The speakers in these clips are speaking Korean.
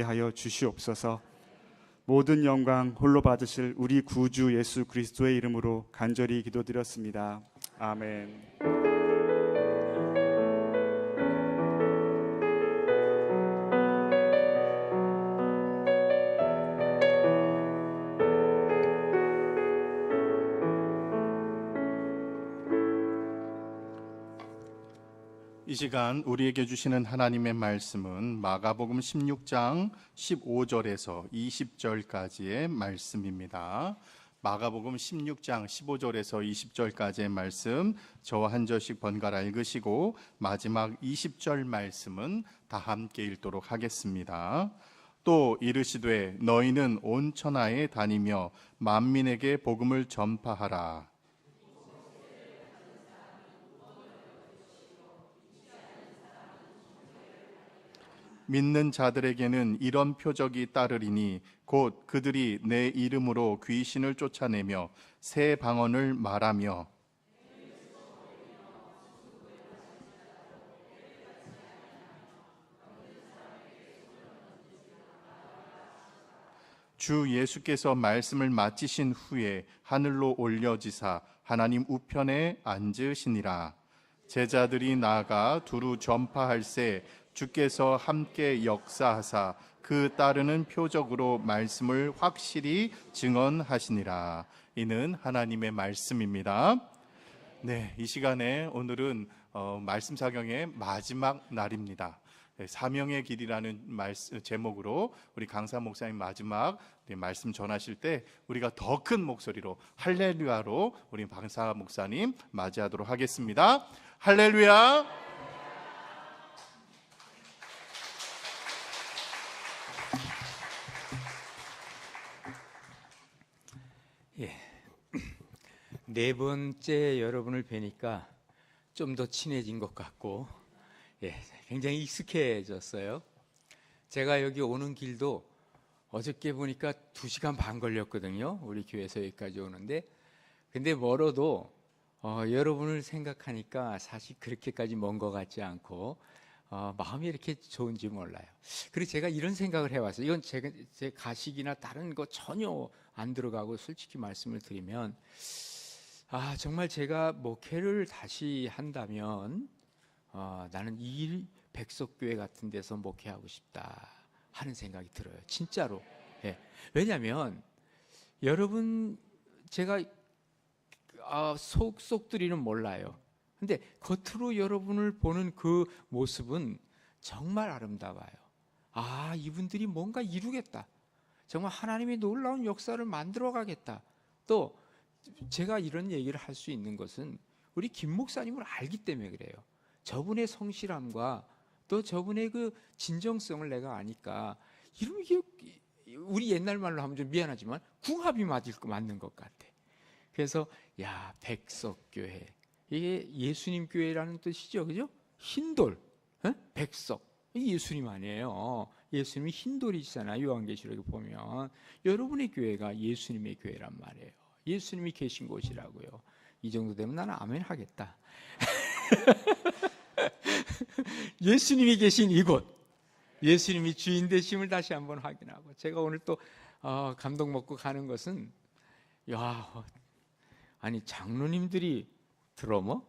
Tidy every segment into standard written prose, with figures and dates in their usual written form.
하여 주시옵소서. 모든 영광 홀로 받으실 우리 구주 예수 그리스도의 이름으로 간절히 기도드렸습니다. 아멘. 이 시간 우리에게 주시는 하나님의 말씀은 마가복음 16장 15절에서 20절까지의 말씀입니다. 마가복음 16장 15절에서 20절까지의 말씀 저와 한 절씩 번갈아 읽으시고 마지막 20절 말씀은 다 함께 읽도록 하겠습니다. 또 이르시되 너희는 온 천하에 다니며 만민에게 복음을 전파하라. 믿는 자들에게는 이런 표적이 따르리니 곧 그들이 내 이름으로 귀신을 쫓아내며 새 방언을 말하며 주 예수께서 말씀을 마치신 후에 하늘로 올려지사 하나님 우편에 앉으시니라. 제자들이 나아가 두루 전파할새 주께서 함께 역사하사 그 따르는 표적으로 말씀을 확실히 증언하시니라. 이는 하나님의 말씀입니다. 네, 이 시간에 오늘은 말씀 사경의 마지막 날입니다. 사명의 길이라는 제목으로 우리 강사 목사님 마지막 말씀 전하실 때 우리가 더 큰 목소리로 할렐루야로 우리 강사 목사님 맞이하도록 하겠습니다. 할렐루야. 네 번째 여러분을 뵈니까 좀 더 친해진 것 같고 굉장히 익숙해졌어요. 제가 여기 오는 길도 어저께 보니까 2시간 반 걸렸거든요. 우리 교회에서 여기까지 오는데 근데 멀어도 여러분을 생각하니까 사실 그렇게까지 먼 것 같지 않고 마음이 이렇게 좋은지 몰라요. 그리고 제가 이런 생각을 해왔어요. 이건 제 가식이나 다른 거 전혀 안 들어가고 솔직히 말씀을 드리면 정말 제가 목회를 다시 한다면 나는 이 백석교회 같은 데서 목회하고 싶다 하는 생각이 들어요. 진짜로. 왜냐하면 여러분 제가 속들이는 몰라요. 근데 겉으로 여러분을 보는 그 모습은 정말 아름다워요. 이분들이 뭔가 이루겠다. 정말 하나님이 놀라운 역사를 만들어 가겠다. 또 제가 이런 얘기를 할 수 있는 것은 우리 김 목사님을 알기 때문에 그래요. 저분의 성실함과 또 저분의 그 진정성을 내가 아니까 우리 옛날 말로 하면 좀 미안하지만 궁합이 맞는 것 같아. 그래서 백석교회, 이게 예수님 교회라는 뜻이죠, 그죠? 흰돌, 백석, 예수님 아니에요. 예수님이 흰돌이시잖아요. 요한계시록에 보면 여러분의 교회가 예수님의 교회란 말이에요. 예수님이 계신 곳이라고요. 이 정도 되면 나는 아멘 하겠다. 예수님이 계신 이곳, 예수님이 주인 되심을 다시 한번 확인하고, 제가 오늘 또 감동 먹고 가는 것은 아니 장로님들이 드러머?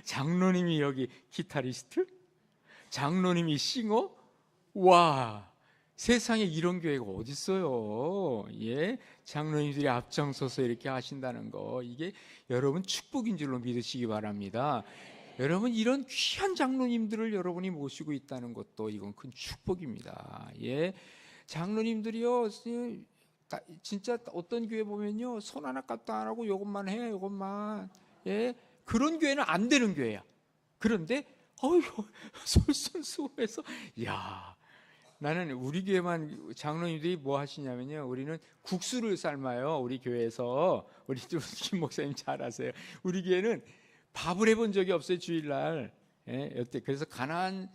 장로님이 여기 기타리스트? 장로님이 싱어? 와, 세상에 이런 교회가 어디 있어요? 장로님들이 앞장서서 이렇게 하신다는 거, 이게 여러분 축복인 줄로 믿으시기 바랍니다. 여러분 이런 귀한 장로님들을 여러분이 모시고 있다는 것도 이건 큰 축복입니다. 장로님들이요, 진짜 어떤 교회 보면요, 손 하나 값도 안 하고 이것만 해, 이것만. 그런 교회는 안 되는 교회야. 그런데 솔선수범해서 나는 우리 교회만 장로님들이 뭐 하시냐면요, 우리는 국수를 삶아요. 우리 교회에서. 우리 김 목사님 잘 아세요. 우리 교회는 밥을 해본 적이 없어요, 주일날. 그래서 가나안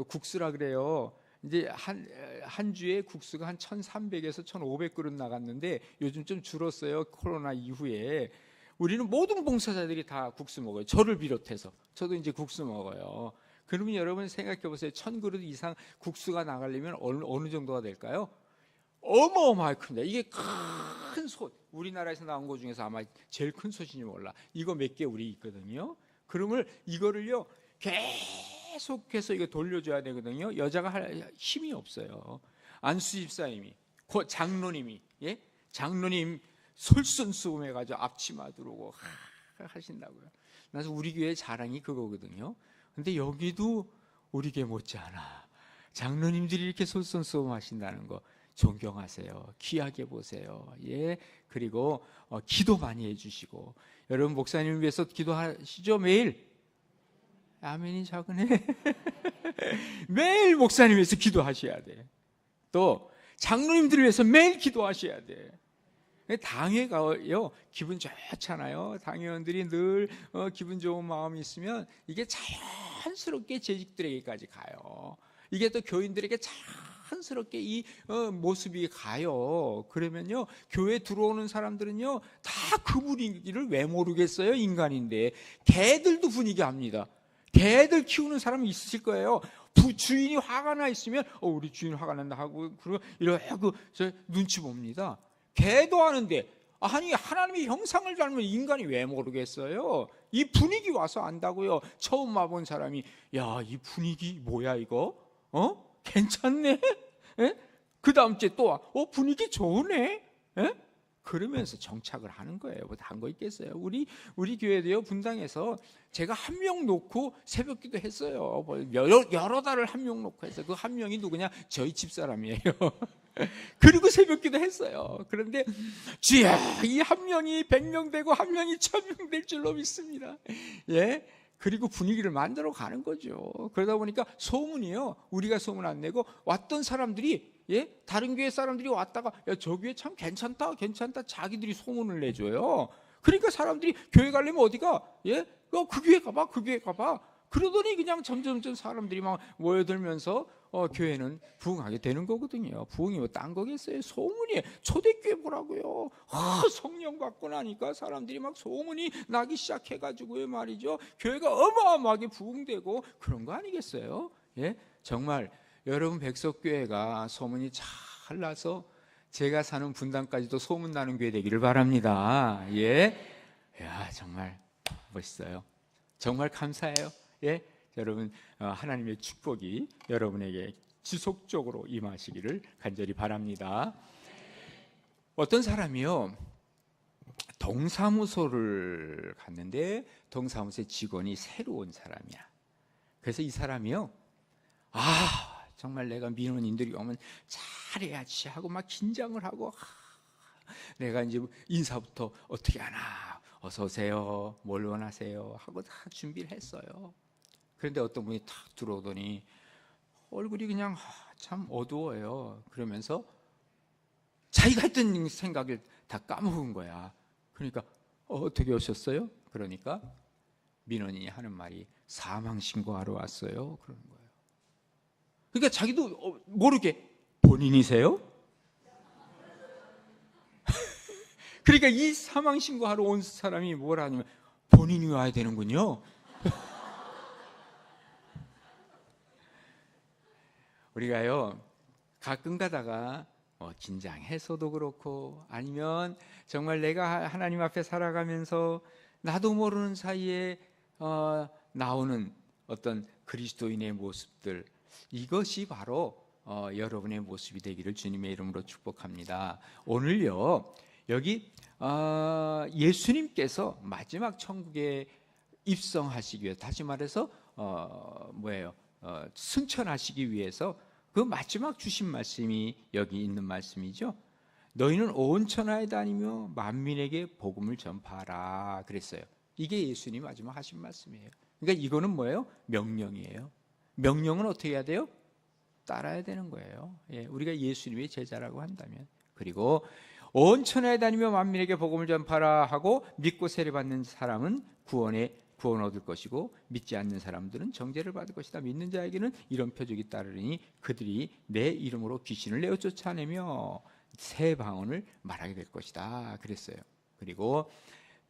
국수라 그래요. 이제 한 주에 국수가 한 1,300에서 1,500그릇 나갔는데 요즘 좀 줄었어요, 코로나 이후에. 우리는 모든 봉사자들이 다 국수 먹어요. 저를 비롯해서. 저도 이제 국수 먹어요. 그러면 여러분 생각해 보세요. 1000그릇 이상 국수가 나가려면 어느 정도가 될까요? 어마어마하게 큽니다. 이게 큰 솥, 우리나라에서 나온 것 중에서 아마 제일 큰 솥인지 몰라. 이거 몇 개 우리 있거든요. 그러면 이거를요 계속해서 이거 돌려줘야 되거든요. 여자가 할 힘이 없어요. 안수 집사님이, 장로님이, 장로님 솔선수범해가지고 앞치마 들어오고 하신다고요. 그래서 우리 교회 자랑이 그거거든요. 근데 여기도 우리 교회 못지않아 장로님들이 이렇게 솔선수범하신다는 거 존경하세요. 귀하게 보세요. 그리고 기도 많이 해주시고, 여러분 목사님을 위해서 기도하시죠 매일? 아멘이 작으네. 매일 목사님 위해서 기도하셔야 돼. 또 장로님들을 위해서 매일 기도하셔야 돼. 당회가요 기분 좋잖아요. 당회원들이 늘 기분 좋은 마음이 있으면 이게 자연스럽게 재직들에게까지 가요. 이게 또 교인들에게 자연스럽게 이 모습이 가요. 그러면요 교회 들어오는 사람들은요 다 그 분위기를 왜 모르겠어요? 인간인데. 개들도 분위기 압니다. 개들 키우는 사람이 있으실 거예요. 주인이 화가 나 있으면 우리 주인 화가 난다 하고 그리고 이러고 저 눈치 봅니다. 개도 하는데 아니 하나님의 형상을 닮은 인간이 왜 모르겠어요? 이 분위기 와서 안다고요. 처음 와본 사람이 야, 이 분위기 뭐야 이거? 괜찮네? 그 다음 주에 또 와. 분위기 좋으네? 그러면서 정착을 하는 거예요. 뭐 단 거 있겠어요. 우리 교회도요 분당에서 제가 한 명 놓고 새벽기도 했어요. 여러 달을 한 명 놓고 했어요. 그 한 명이 누구냐? 저희 집사람이에요. 그리고 새벽기도 했어요. 그런데 주야, 이 한 명이 100명 되고 한 명이 1000명 될 줄로 믿습니다. 그리고 분위기를 만들어 가는 거죠. 그러다 보니까 소문이요. 우리가 소문 안 내고 왔던 사람들이 다른 교회 사람들이 왔다가 야, 저 교회 참 괜찮다 자기들이 소문을 내줘요. 그러니까 사람들이 교회 가려면 어디가? 그 교회 가봐, 그 교회 가봐. 그러더니 그냥 점점 사람들이 막 모여들면서 교회는 부흥하게 되는 거거든요. 부흥이 뭐 딴 거겠어요? 소문이 초대교회 보라고요. 성령 받고 나니까 사람들이 막 소문이 나기 시작해가지고요 말이죠. 교회가 어마어마하게 부흥되고 그런 거 아니겠어요? 정말 여러분 백석교회가 소문이 잘 나서 제가 사는 분당까지도 소문 나는 교회 되기를 바랍니다. 야, 정말 멋있어요. 정말 감사해요. 여러분 하나님의 축복이 여러분에게 지속적으로 임하시기를 간절히 바랍니다. 어떤 사람이요 동사무소를 갔는데 동사무소의 직원이 새로 온 사람이야. 그래서 이 사람이요 정말 내가 민원인들이 오면 잘해야지 하고 막 긴장을 하고 내가 이제 인사부터 어떻게 하나 어서 오세요 뭘 원하세요 하고 다 준비를 했어요. 그런데 어떤 분이 탁 들어오더니 얼굴이 그냥 참 어두워요. 그러면서 자기가 했던 생각을 다 까먹은 거야. 그러니까 어떻게 오셨어요? 그러니까 민원인이 하는 말이 사망신고하러 왔어요. 그러는 거예요. 그러니까 자기도 모르게 본인이세요? 그러니까 이 사망신고하러 온 사람이 뭐라 하냐면 본인이 와야 되는군요. 우리가요 가끔 가다가 긴장해서도 그렇고 아니면 정말 내가 하나님 앞에 살아가면서 나도 모르는 사이에 나오는 어떤 그리스도인의 모습들, 이것이 바로 여러분의 모습이 되기를 주님의 이름으로 축복합니다. 오늘요 여기 예수님께서 마지막 천국에 입성하시기 위해, 다시 말해서 승천하시기 위해서 그 마지막 주신 말씀이 여기 있는 말씀이죠. 너희는 온 천하에 다니며 만민에게 복음을 전파하라 그랬어요. 이게 예수님 마지막 하신 말씀이에요. 그러니까 이거는 뭐예요? 명령이에요. 명령은 어떻게 해야 돼요? 따라야 되는 거예요. 우리가 예수님의 제자라고 한다면. 그리고 온 천하에 다니며 만민에게 복음을 전파하라 하고 믿고 세례받는 사람은 구원 얻을 것이고 믿지 않는 사람들은 정죄를 받을 것이다. 믿는 자에게는 이런 표적이 따르니 그들이 내 이름으로 귀신을 내어 쫓아내며 새 방언을 말하게 될 것이다 그랬어요. 그리고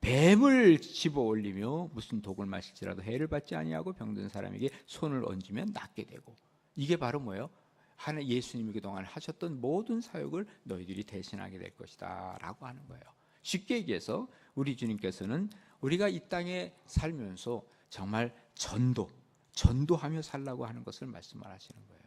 뱀을 집어 올리며 무슨 독을 마실지라도 해를 받지 아니하고 병든 사람에게 손을 얹으면 낫게 되고, 이게 바로 뭐예요? 하나님 예수님이 그동안 하셨던 모든 사역을 너희들이 대신하게 될 것이다 라고 하는 거예요. 쉽게 얘기해서 우리 주님께서는 우리가 이 땅에 살면서 정말 전도하며 살라고 하는 것을 말씀을 하시는 거예요.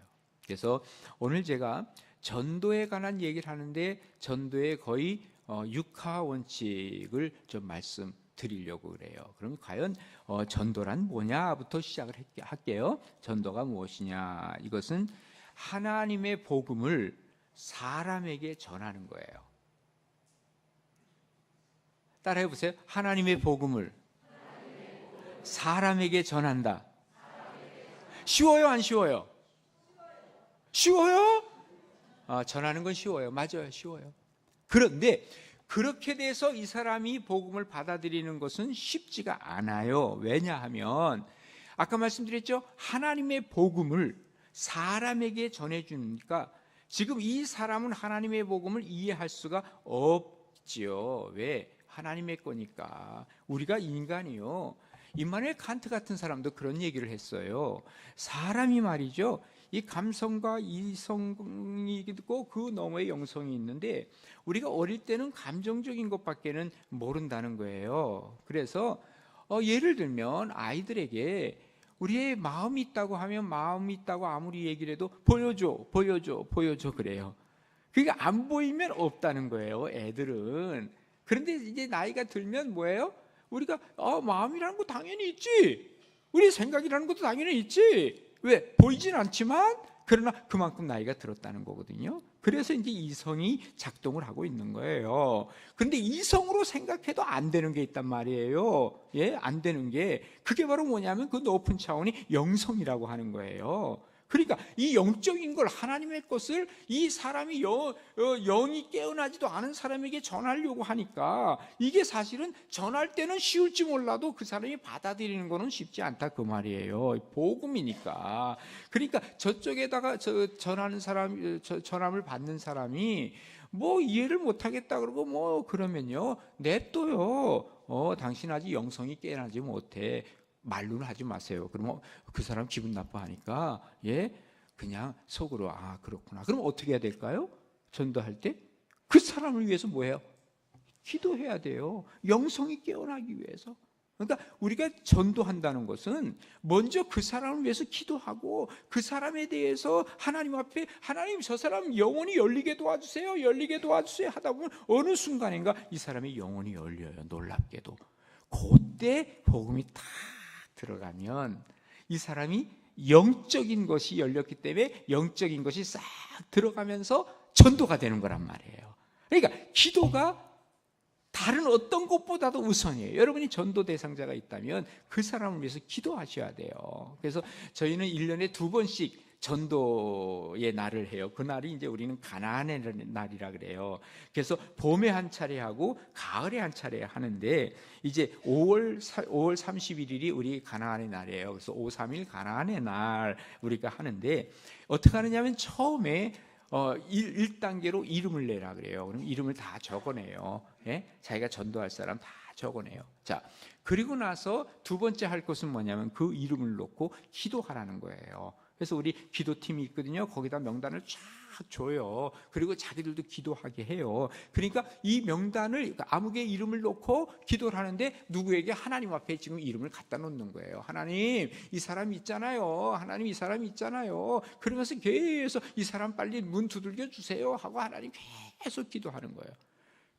그래서 오늘 제가 전도에 관한 얘기를 하는데 전도의 거의 육하 원칙을 좀 말씀드리려고 그래요. 그럼 과연 전도란 뭐냐부터 시작을 할게요. 전도가 무엇이냐? 이것은 하나님의 복음을 사람에게 전하는 거예요. 따라해 보세요. 하나님의 복음을 사람에게 전한다. 쉬워요, 안 쉬워요? 쉬워요? 전하는 건 쉬워요. 맞아요, 쉬워요. 그런데 그렇게 돼서 이 사람이 복음을 받아들이는 것은 쉽지가 않아요. 왜냐하면 아까 말씀드렸죠? 하나님의 복음을 사람에게 전해주니까 지금 이 사람은 하나님의 복음을 이해할 수가 없지요. 왜? 하나님의 거니까. 우리가 인간이요, 임마누엘 칸트 같은 사람도 그런 얘기를 했어요. 사람이 말이죠, 이 감성과 이성이 있고 그 너머에 영성이 있는데 우리가 어릴 때는 감정적인 것밖에는 모른다는 거예요. 그래서 예를 들면 아이들에게 우리의 마음이 있다고 하면 마음이 있다고 아무리 얘기를 해도 보여줘 그래요. 그게 안 보이면 없다는 거예요, 애들은. 그런데 이제 나이가 들면 뭐예요? 우리가 마음이라는 거 당연히 있지, 우리 생각이라는 것도 당연히 있지. 왜? 보이진 않지만 그러나 그만큼 나이가 들었다는 거거든요. 그래서 이제 이성이 작동을 하고 있는 거예요. 그런데 이성으로 생각해도 안 되는 게 있단 말이에요. 예, 안 되는 게 그게 바로 뭐냐면 그 높은 차원이 영성이라고 하는 거예요. 그러니까 이 영적인 걸, 하나님의 것을 이 사람이 영이 깨어나지도 않은 사람에게 전하려고 하니까 이게 사실은 전할 때는 쉬울지 몰라도 그 사람이 받아들이는 거는 쉽지 않다 그 말이에요. 복음이니까. 그러니까 저쪽에다가 전하는 사람, 전함을 받는 사람이 뭐 이해를 못하겠다 그러고 뭐 그러면요, 냅둬요. 당신 아직 영성이 깨어나지 못해. 말로는 하지 마세요. 그러면 그 사람 기분 나빠하니까 그냥 속으로 그렇구나. 그럼 어떻게 해야 될까요? 전도할 때 그 사람을 위해서 뭐예요? 기도해야 돼요. 영성이 깨어나기 위해서. 그러니까 우리가 전도한다는 것은 먼저 그 사람을 위해서 기도하고 그 사람에 대해서 하나님 앞에, 하나님 저 사람 영혼이 열리게 도와주세요 하다 보면 어느 순간인가 이 사람의 영혼이 열려요. 놀랍게도. 그때 복음이 딱 들어가면 이 사람이 영적인 것이 열렸기 때문에 영적인 것이 싹 들어가면서 전도가 되는 거란 말이에요. 그러니까 기도가 다른 어떤 것보다도 우선이에요. 여러분이 전도 대상자가 있다면 그 사람을 위해서 기도하셔야 돼요. 그래서 저희는 1년에 2번씩 전도의 날을 해요. 그 날이 이제 우리는 가나안의 날이라 그래요. 그래서 봄에 한 차례 하고 가을에 한 차례 하는데 이제 5월 31일이 우리 가나안의 날이에요. 그래서 5.3일 가나안의 날 우리가 하는데 어떻게 하느냐면 처음에 1단계로 이름을 내라 그래요. 그럼 이름을 다 적어내요. 자기가 전도할 사람 다 적어내요. 자, 그리고 나서 두 번째 할 것은 뭐냐면 그 이름을 놓고 기도하라는 거예요. 그래서 우리 기도팀이 있거든요. 거기다 명단을 쫙 줘요. 그리고 자기들도 기도하게 해요. 그러니까 이 명단을 아무개 이름을 놓고 기도를 하는데 누구에게? 하나님 앞에 지금 이름을 갖다 놓는 거예요. 하나님, 이 사람이 있잖아요. 하나님, 이 사람이 있잖아요. 그러면서 계속 이 사람 빨리 문 두들겨 주세요 하고 하나님 계속 기도하는 거예요.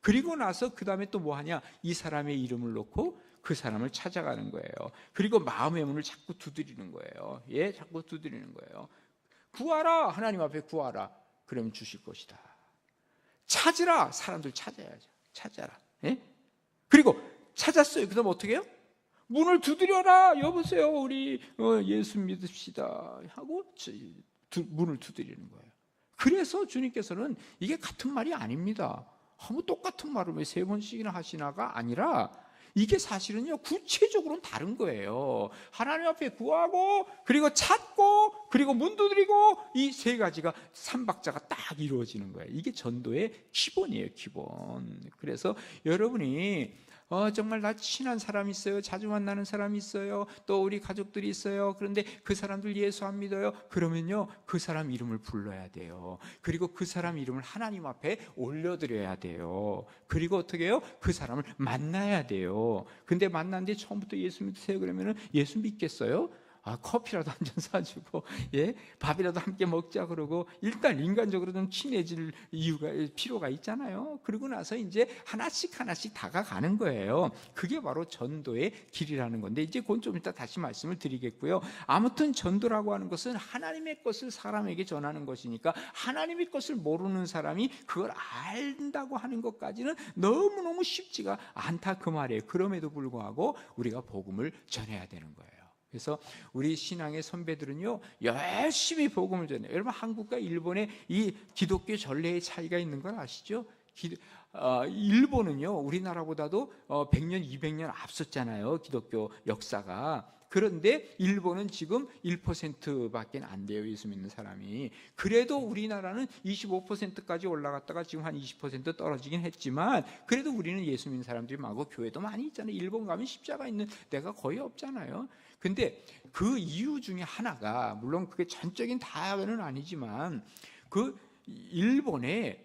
그리고 나서 그 다음에 또 뭐 하냐? 이 사람의 이름을 놓고 그 사람을 찾아가는 거예요. 그리고 마음의 문을 자꾸 두드리는 거예요. 자꾸 두드리는 거예요. 구하라, 하나님 앞에 구하라. 그러면 주실 것이다. 찾으라, 사람들 찾아야죠. 찾아라. 그리고 찾았어요. 그 다음 어떻게 해요? 문을 두드려라. 여보세요, 우리 예수 믿읍시다 하고 문을 두드리는 거예요. 그래서 주님께서는 이게 같은 말이 아닙니다. 똑같은 말을 왜 3번씩이나 하시나가 아니라 이게 사실은요, 구체적으로는 다른 거예요. 하나님 앞에 구하고, 그리고 찾고, 그리고 문 두드리고, 이 3가지가 3박자가 딱 이루어지는 거예요. 이게 전도의 기본이에요, 기본. 그래서 여러분이 정말 나 친한 사람이 있어요. 자주 만나는 사람이 있어요. 또 우리 가족들이 있어요. 그런데 그 사람들 예수 안 믿어요. 그러면요, 그 사람 이름을 불러야 돼요. 그리고 그 사람 이름을 하나님 앞에 올려드려야 돼요. 그리고 어떻게 해요? 그 사람을 만나야 돼요. 근데 만났는데 처음부터 예수 믿으세요 그러면은 예수 믿겠어요? 커피라도 한 잔 사주고, 밥이라도 함께 먹자 그러고, 일단 인간적으로 좀 친해질 필요가 있잖아요. 그러고 나서 이제 하나씩 다가가는 거예요. 그게 바로 전도의 길이라는 건데, 이제 그건 좀 이따 다시 말씀을 드리겠고요. 아무튼 전도라고 하는 것은 하나님의 것을 사람에게 전하는 것이니까, 하나님의 것을 모르는 사람이 그걸 안다고 하는 것까지는 너무너무 쉽지가 않다, 그 말이에요. 그럼에도 불구하고 우리가 복음을 전해야 되는 거예요. 그래서 우리 신앙의 선배들은요, 열심히 복음을 전해요. 여러분, 한국과 일본의 이 기독교 전례의 차이가 있는 걸 아시죠? 일본은요, 우리나라보다도 100년, 200년 앞섰잖아요, 기독교 역사가. 그런데 일본은 지금 1%밖에 안 돼요, 예수 믿는 사람이. 그래도 우리나라는 25%까지 올라갔다가 지금 한 20% 떨어지긴 했지만, 그래도 우리는 예수 믿는 사람들이 많고 교회도 많이 있잖아요. 일본 가면 십자가 있는 데가 거의 없잖아요. 근데 그 이유 중에 하나가, 물론 그게 전적인 다는 아니지만, 그 일본의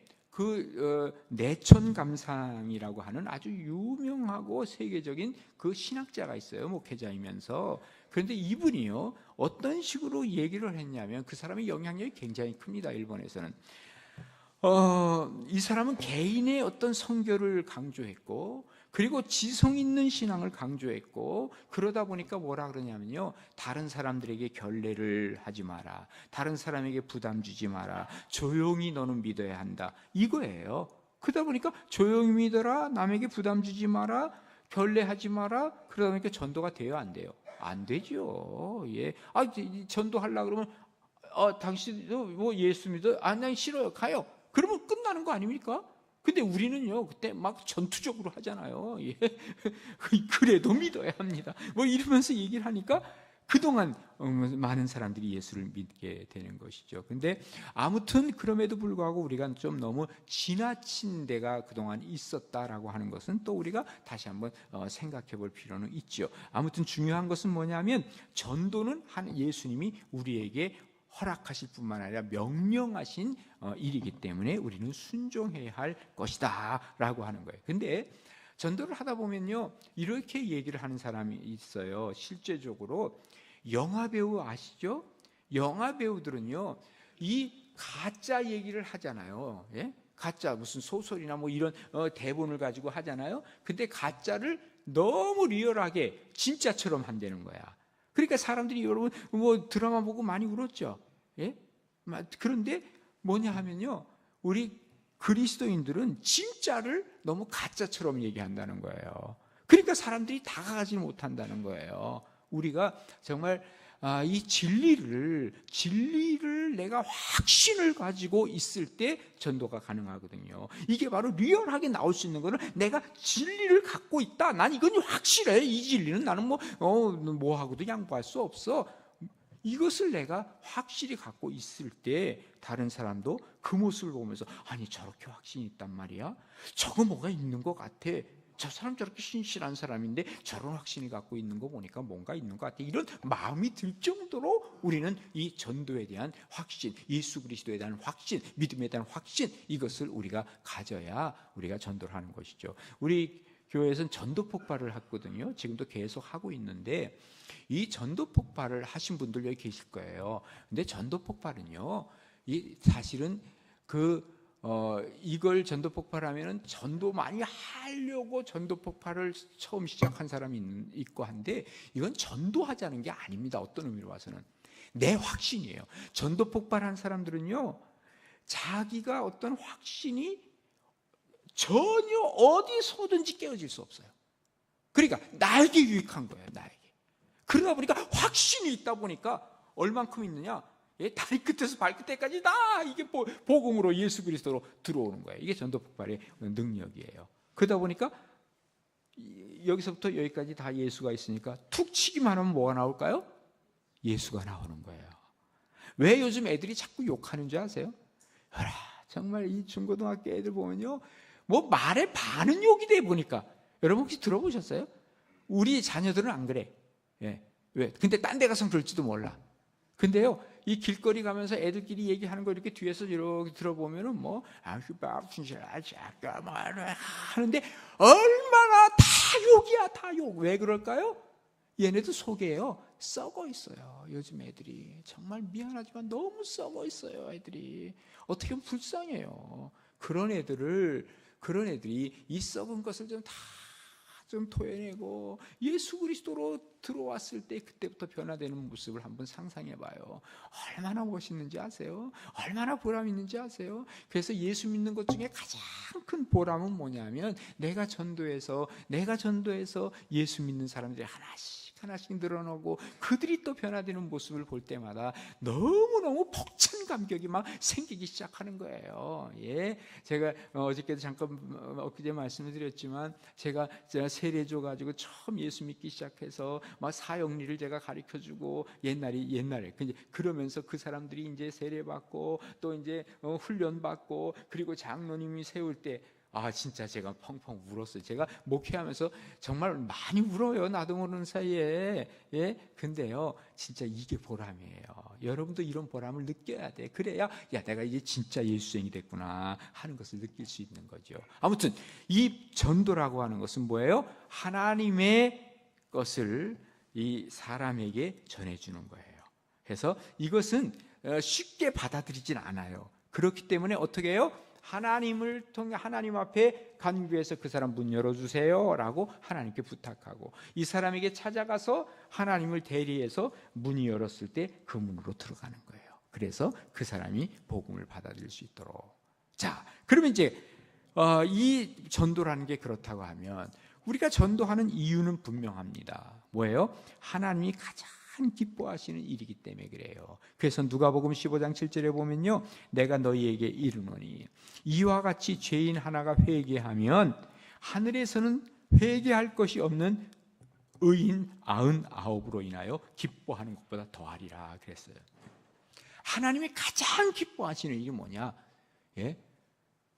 내천 감상이라고 하는 아주 유명하고 세계적인 그 신학자가 있어요, 목회자이면서. 그런데 이분이요, 어떤 식으로 얘기를 했냐면, 그 사람의 영향력이 굉장히 큽니다, 일본에서는. 이 사람은 개인의 어떤 선교를 강조했고, 그리고 지성 있는 신앙을 강조했고, 그러다 보니까 뭐라 그러냐면요, 다른 사람들에게 결례를 하지 마라, 다른 사람에게 부담 주지 마라, 조용히 너는 믿어야 한다, 이거예요. 그러다 보니까 조용히 믿어라, 남에게 부담 주지 마라, 결례하지 마라. 그러다 보니까 전도가 돼요, 안 돼요? 안 되죠. 전도하려고 그러면 당신도 뭐 예수 믿어? 난 싫어요, 가요. 그러면 끝나는 거 아닙니까? 근데 우리는요, 그때 막 전투적으로 하잖아요. 그래도 믿어야 합니다, 뭐 이러면서 얘기를 하니까 그동안 많은 사람들이 예수를 믿게 되는 것이죠. 근데 아무튼 그럼에도 불구하고 우리가 좀 너무 지나친 데가 그동안 있었다라고 하는 것은 또 우리가 다시 한번 생각해 볼 필요는 있죠. 아무튼 중요한 것은 뭐냐면, 전도는 예수님이 우리에게 허락하실 뿐만 아니라 명령하신 일이기 때문에 우리는 순종해야 할 것이다 라고 하는 거예요. 근데 전도를 하다 보면요, 이렇게 얘기를 하는 사람이 있어요. 실제적으로 영화배우 아시죠? 영화배우들은요, 이 가짜 얘기를 하잖아요. 가짜 무슨 소설이나 뭐 이런 대본을 가지고 하잖아요. 근데 가짜를 너무 리얼하게 진짜처럼 한다는 거야. 그러니까 사람들이, 여러분 뭐 드라마 보고 많이 울었죠. 그런데 뭐냐 하면요, 우리 그리스도인들은 진짜를 너무 가짜처럼 얘기한다는 거예요. 그러니까 사람들이 다가가지 못한다는 거예요. 우리가 정말 이 진리를 내가 확신을 가지고 있을 때 전도가 가능하거든요. 이게 바로 리얼하게 나올 수 있는 거는, 내가 진리를 갖고 있다, 난 이건 확실해, 이 진리는 나는 뭐하고도 양보할 수 없어, 이것을 내가 확실히 갖고 있을 때 다른 사람도 그 모습을 보면서, 아니 저렇게 확신이 있단 말이야, 저거 뭐가 있는 것 같아, 저 사람 저렇게 신실한 사람인데 저런 확신이 갖고 있는 거 보니까 뭔가 있는 것 같아, 이런 마음이 들 정도로 우리는 이 전도에 대한 확신, 예수 그리스도에 대한 확신, 믿음에 대한 확신, 이것을 우리가 가져야 우리가 전도를 하는 것이죠. 우리 교회에서는 전도 폭발을 했거든요. 지금도 계속 하고 있는데, 이 전도 폭발을 하신 분들 여기 계실 거예요. 근데 전도 폭발은요, 사실은 이걸 전도 폭발하면은 전도 많이 하려고 전도 폭발을 처음 시작한 사람이 있고 한데, 이건 전도하자는 게 아닙니다. 어떤 의미로 봐서는 내 확신이에요. 전도 폭발한 사람들은요, 자기가 어떤 확신이 전혀 어디서든지 깨어질 수 없어요. 그러니까 나에게 유익한 거예요, 나에게. 그러다 보니까 확신이 있다 보니까 얼만큼 있느냐, 다리 끝에서 발끝에까지 다 이게 복음으로, 예수 그리스도로 들어오는 거예요. 이게 전도 폭발의 능력이에요. 그러다 보니까 여기서부터 여기까지 다 예수가 있으니까 툭 치기만 하면 뭐가 나올까요? 예수가 나오는 거예요. 왜 요즘 애들이 자꾸 욕하는 줄 아세요? 정말 이 중고등학교 애들 보면요, 뭐 말에 반은 욕이 돼 보니까, 여러분 혹시 들어보셨어요? 우리 자녀들은 안 그래. 예. 왜? 근데 딴 데 가서는 그럴지도 몰라. 근데요, 이 길거리 가면서 애들끼리 얘기하는 거 이렇게 뒤에서 이렇게 들어보면은 뭐, 하는데 얼마나 다 욕이야, 다 욕. 왜 그럴까요? 얘네도 속에요, 썩어 있어요. 요즘 애들이. 정말 미안하지만 너무 썩어 있어요, 애들이. 어떻게 보면 불쌍해요. 그런 애들이 이 썩은 것을 좀 토해내고 예수 그리스도로 들어왔을 때 그때부터 변화되는 모습을 한번 상상해 봐요. 얼마나 멋있는지 아세요? 얼마나 보람 있는지 아세요? 그래서 예수 믿는 것 중에 가장 큰 보람은 뭐냐면 내가 전도해서 예수 믿는 사람들이 하나씩 늘어나고 그들이 또 변화되는 모습을 볼 때마다 너무너무 벅찬 감격이 막 생기기 시작하는 거예요. 예, 제가 어저께도 잠깐 엊그제 말씀을 드렸지만 제가 세례줘 가지고 처음 예수 믿기 시작해서 막 사역리를 제가 가르쳐주고 옛날에 그러면서 그 사람들이 이제 세례 받고 또 이제 훈련 받고 그리고 장로님이 세울 때 진짜 제가 펑펑 울었어요. 제가 목회하면서 정말 많이 울어요. 나도 모르는 사이에. 예, 근데요, 진짜 이게 보람이에요. 여러분도 이런 보람을 느껴야 돼. 그래야 내가 이제 진짜 예수생이 됐구나 하는 것을 느낄 수 있는 거죠. 아무튼 이 전도라고 하는 것은 뭐예요? 하나님의 것을 이 사람에게 전해주는 거예요. 그래서 이것은 쉽게 받아들이진 않아요. 그렇기 때문에 어떻게 해요? 하나님을 통해 하나님 앞에 간구해서 그 사람 문 열어주세요 라고 하나님께 부탁하고 이 사람에게 찾아가서 하나님을 대리해서 문이 열었을 때 그 문으로 들어가는 거예요. 그래서 그 사람이 복음을 받아들일 수 있도록. 자, 그러면 이제 이 전도라는 게 그렇다고 하면 우리가 전도하는 이유는 분명합니다. 뭐예요? 하나님이 가장 기뻐하시는 일이기 때문에 그래요. 그래서 누가복음 15장 7절에 보면요, 내가 너희에게 이르노니 이와 같이 죄인 하나가 회개하면 하늘에서는 회개할 것이 없는 의인 99으로 인하여 기뻐하는 것보다 더하리라 그랬어요. 하나님이 가장 기뻐하시는 일이 뭐냐?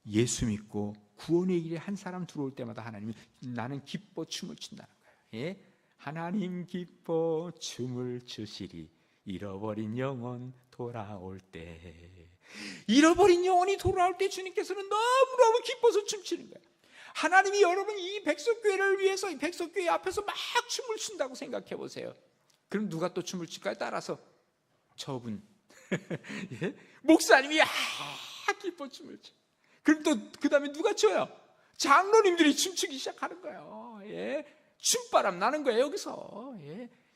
예수 믿고 구원의 길에 한 사람 들어올 때마다 하나님이 나는 기뻐 춤을 춘다는 거예요. 하나님 기뻐 춤을 추시리 잃어버린 영혼 돌아올 때. 잃어버린 영혼이 돌아올 때 주님께서는 너무너무 기뻐서 춤추는 거예요. 하나님이 여러분 이 백석교회를 위해서 이 백석교회 앞에서 막 춤을 춘다고 생각해 보세요. 그럼 누가 또 춤을 출까요? 따라서 저분 목사님이 기뻐 춤을 춰. 그럼 또 그 다음에 누가 춰요? 장로님들이 춤추기 시작하는 거예요. 춤바람 나는 거예요, 여기서.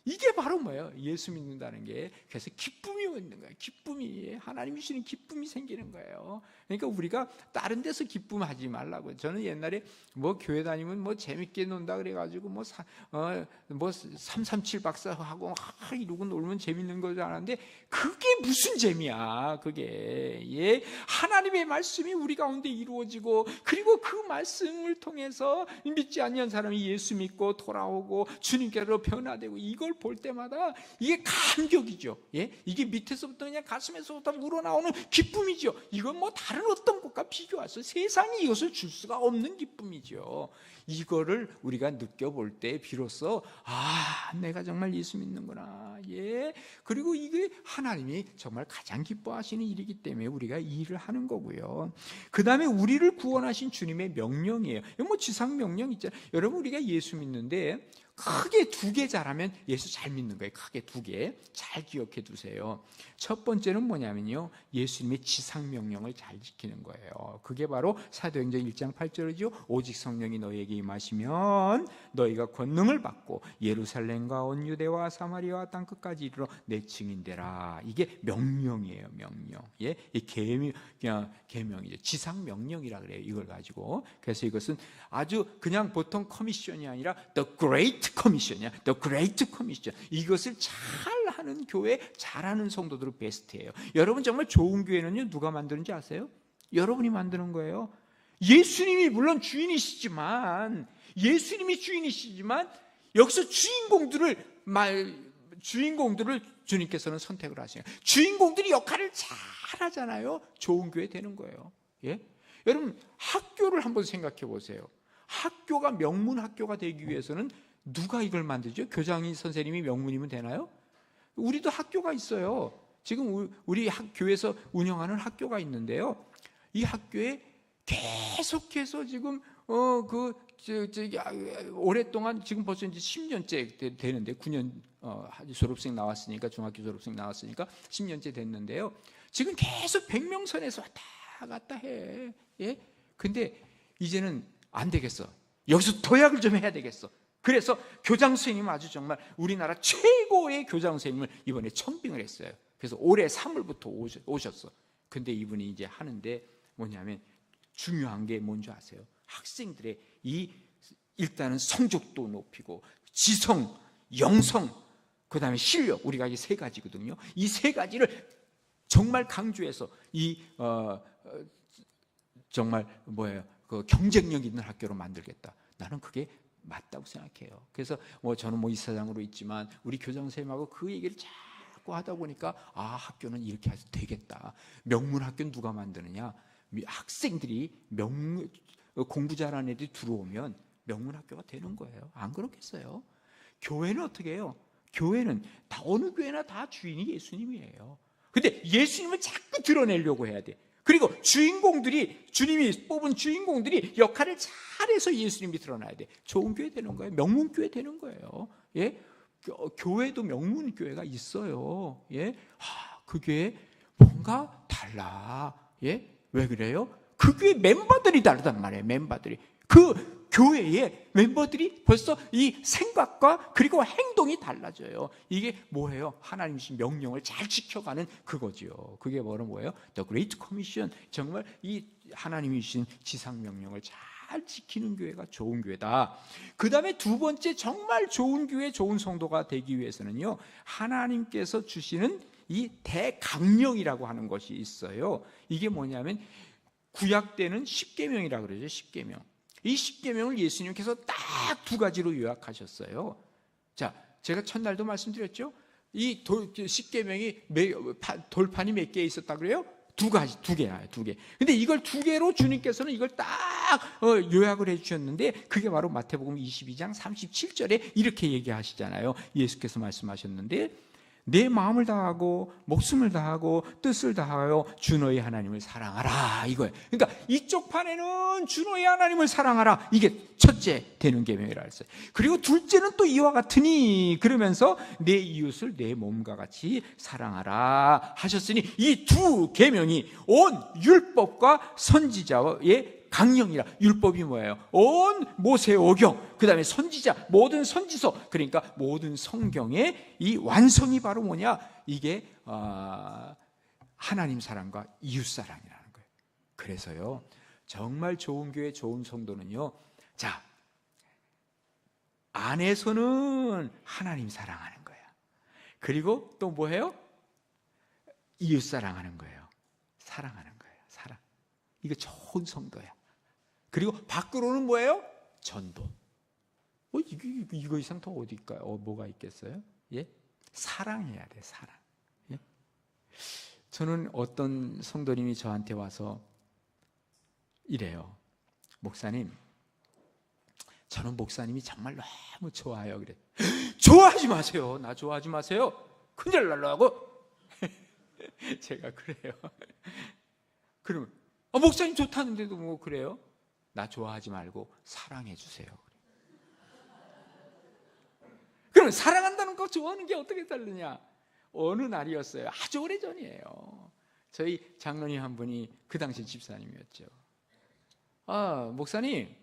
이게 바로 뭐예요? 예수 믿는다는 게. 그래서 기쁨이 있는 거예요. 기쁨이. 하나님이 주시는 기쁨이 생기는 거예요. 그러니까 우리가 다른 데서 기쁨하지 말라고요. 저는 옛날에 뭐 교회 다니면 뭐 재밌게 논다 그래가지고 뭐 337 박사하고 이러고 놀면 재밌는 거지 않았는데 그게 무슨 재미야, 그게. 하나님의 말씀이 우리 가운데 이루어지고 그리고 그 말씀을 통해서 믿지 않는 사람이 예수 믿고 돌아오고 주님께로 변화되고 이걸 볼 때마다 이게 감격이죠. 이게 밑에서부터 그냥 가슴에서부터 우러나오는 기쁨이죠. 이건 뭐 다른 어떤 것과 비교해서 세상이 이것을 줄 수가 없는 기쁨이죠. 이거를 우리가 느껴볼 때 비로소 내가 정말 예수 믿는구나. 그리고 이게 하나님이 정말 가장 기뻐하시는 일이기 때문에 우리가 이 일을 하는 거고요. 그 다음에 우리를 구원하신 주님의 명령이에요. 뭐 지상 명령 있잖아요. 여러분 우리가 예수 믿는데 크게 2개 잘하면 예수 잘 믿는 거예요. 크게 2개 잘 기억해 두세요. 첫 번째는 뭐냐면요, 예수님의 지상명령을 잘 지키는 거예요. 그게 바로 사도행전 1장 8절이죠. 오직 성령이 너희에게 임하시면 너희가 권능을 받고 예루살렘과 온 유대와 사마리아와 땅 끝까지 이르러 내 증인 되라. 이게 명령이에요. 명령. 이 계명이죠. 지상명령이라 그래요, 이걸 가지고. 그래서 이것은 아주 그냥 보통 커미션이 아니라 The Great Commission이야. The Great Commission. 이것을 잘하는 교회, 잘하는 성도들은 베스트예요. 여러분 정말 좋은 교회는요, 누가 만드는지 아세요? 여러분이 만드는 거예요. 예수님이 물론 주인이시지만 여기서 주인공들을 주님께서는 선택을 하시요. 주인공들이 역할을 잘하잖아요. 좋은 교회 되는 거예요. 여러분 학교를 한번 생각해 보세요. 학교가 명문 학교가 되기 위해서는 누가 이걸 만들죠? 교장 선생님이 명문이면 되나요? 우리도 학교가 있어요. 지금 우리 교회에서 운영하는 학교가 있는데요. 이 학교에 계속해서 지금 오랫동안 지금 벌써 이제 10년째 되는데 9년 졸업생 나왔으니까 중학교 졸업생 나왔으니까 10년째 됐는데요. 지금 계속 100명 선에서 왔다 갔다 해. 예? 근데 이제는 안 되겠어. 여기서 도약을 좀 해야 되겠어. 그래서 교장 선생님 아주 정말 우리나라 최고의 교장 선생님을 이번에 청빙을 했어요. 그래서 올해 3월부터 오셨어. 근데 이분이 이제 하는데 뭐냐면 중요한 게 뭔지 아세요? 학생들의 일단은 성적도 높이고 지성, 영성, 그 다음에 실력, 우리가 이게 세 가지거든요. 이 세 가지를 정말 강조해서 정말 그 경쟁력 있는 학교로 만들겠다. 나는 그게 맞다고 생각해요. 그래서 저는 이사장으로 있지만 우리 교장 선생님하고 그 얘기를 자꾸 하다 보니까 학교는 이렇게 해서 되겠다. 명문 학교는 누가 만드느냐? 학생들이 공부 잘하는 애들이 들어오면 명문 학교가 되는 거예요. 안 그렇겠어요? 교회는 어떻게 해요? 교회는 어느 교회나 다 주인이 예수님이에요. 근데 예수님을 자꾸 드러내려고 해야 돼. 그리고 주님이 뽑은 주인공들이 역할을 잘해서 예수님이 드러나야 돼. 좋은 교회 되는 거예요. 명문 교회 되는 거예요. 예? 교회도 명문 교회가 있어요. 예? 그 교회 뭔가 달라. 예? 왜 그래요? 그 교회 멤버들이 다르단 말이에요. 멤버들이. 그 교회의 멤버들이 벌써 이 생각과 그리고 행동이 달라져요. 이게 뭐예요? 하나님 주신 명령을 잘 지켜가는 그거지요. 그게 뭐예요? The Great Commission. 정말 이 하나님이 주신 지상 명령을 잘 지키는 교회가 좋은 교회다. 그 다음에 두 번째 정말 좋은 교회, 좋은 성도가 되기 위해서는요, 하나님께서 주시는 이 대강령이라고 하는 것이 있어요. 이게 뭐냐면 구약 때는 십계명이라고 그러죠. 십계명. 이 십계명을 예수님께서 딱 두 가지로 요약하셨어요. 자, 제가 첫날도 말씀드렸죠. 이 십계명이 돌판이 몇 개 있었다 그래요? 두 개나요, 두 개. 근데 이걸 두 개로 주님께서는 이걸 딱 요약을 해주셨는데 그게 바로 마태복음 22장 37절에 이렇게 얘기하시잖아요. 예수께서 말씀하셨는데 내 마음을 다하고 목숨을 다하고 뜻을 다하여 주 너의 하나님을 사랑하라 이거예요. 그러니까 이쪽 판에는 주 너의 하나님을 사랑하라, 이게 첫째 되는 계명이라 했어요. 그리고 둘째는 또 이와 같으니 그러면서 내 이웃을 내 몸과 같이 사랑하라 하셨으니 이 두 계명이 온 율법과 선지자의 강령이라. 율법이 뭐예요? 온 모세오경, 그 다음에 선지자, 모든 선지서, 그러니까 모든 성경의 이 완성이 바로 뭐냐? 이게 하나님 사랑과 이웃 사랑이라는 거예요. 그래서요, 정말 좋은 교회, 좋은 성도는요, 자, 안에서는 하나님 사랑하는 거예요. 그리고 또 뭐예요? 이웃 사랑하는 거예요. 사랑하는 거예요. 사랑. 이거 좋은 성도야. 그리고 밖으로는 뭐예요? 전도. 이거 이상 더 어디 있을까요? 뭐가 있겠어요? 예? 사랑해야 돼, 사랑. 예? 저는 어떤 성도님이 저한테 와서 이래요. 목사님, 저는 목사님이 정말 너무 좋아요. 그래. 좋아하지 마세요. 나 좋아하지 마세요. 큰일 날라고. 제가 그래요. 그러면 목사님 좋다는데도 뭐 그래요? 나 좋아하지 말고 사랑해 주세요. 그럼 사랑한다는 거 좋아하는 게 어떻게 다르냐? 어느 날이었어요. 아주 오래전이에요. 저희 장로님 한 분이 그 당시 집사님이었죠. 목사님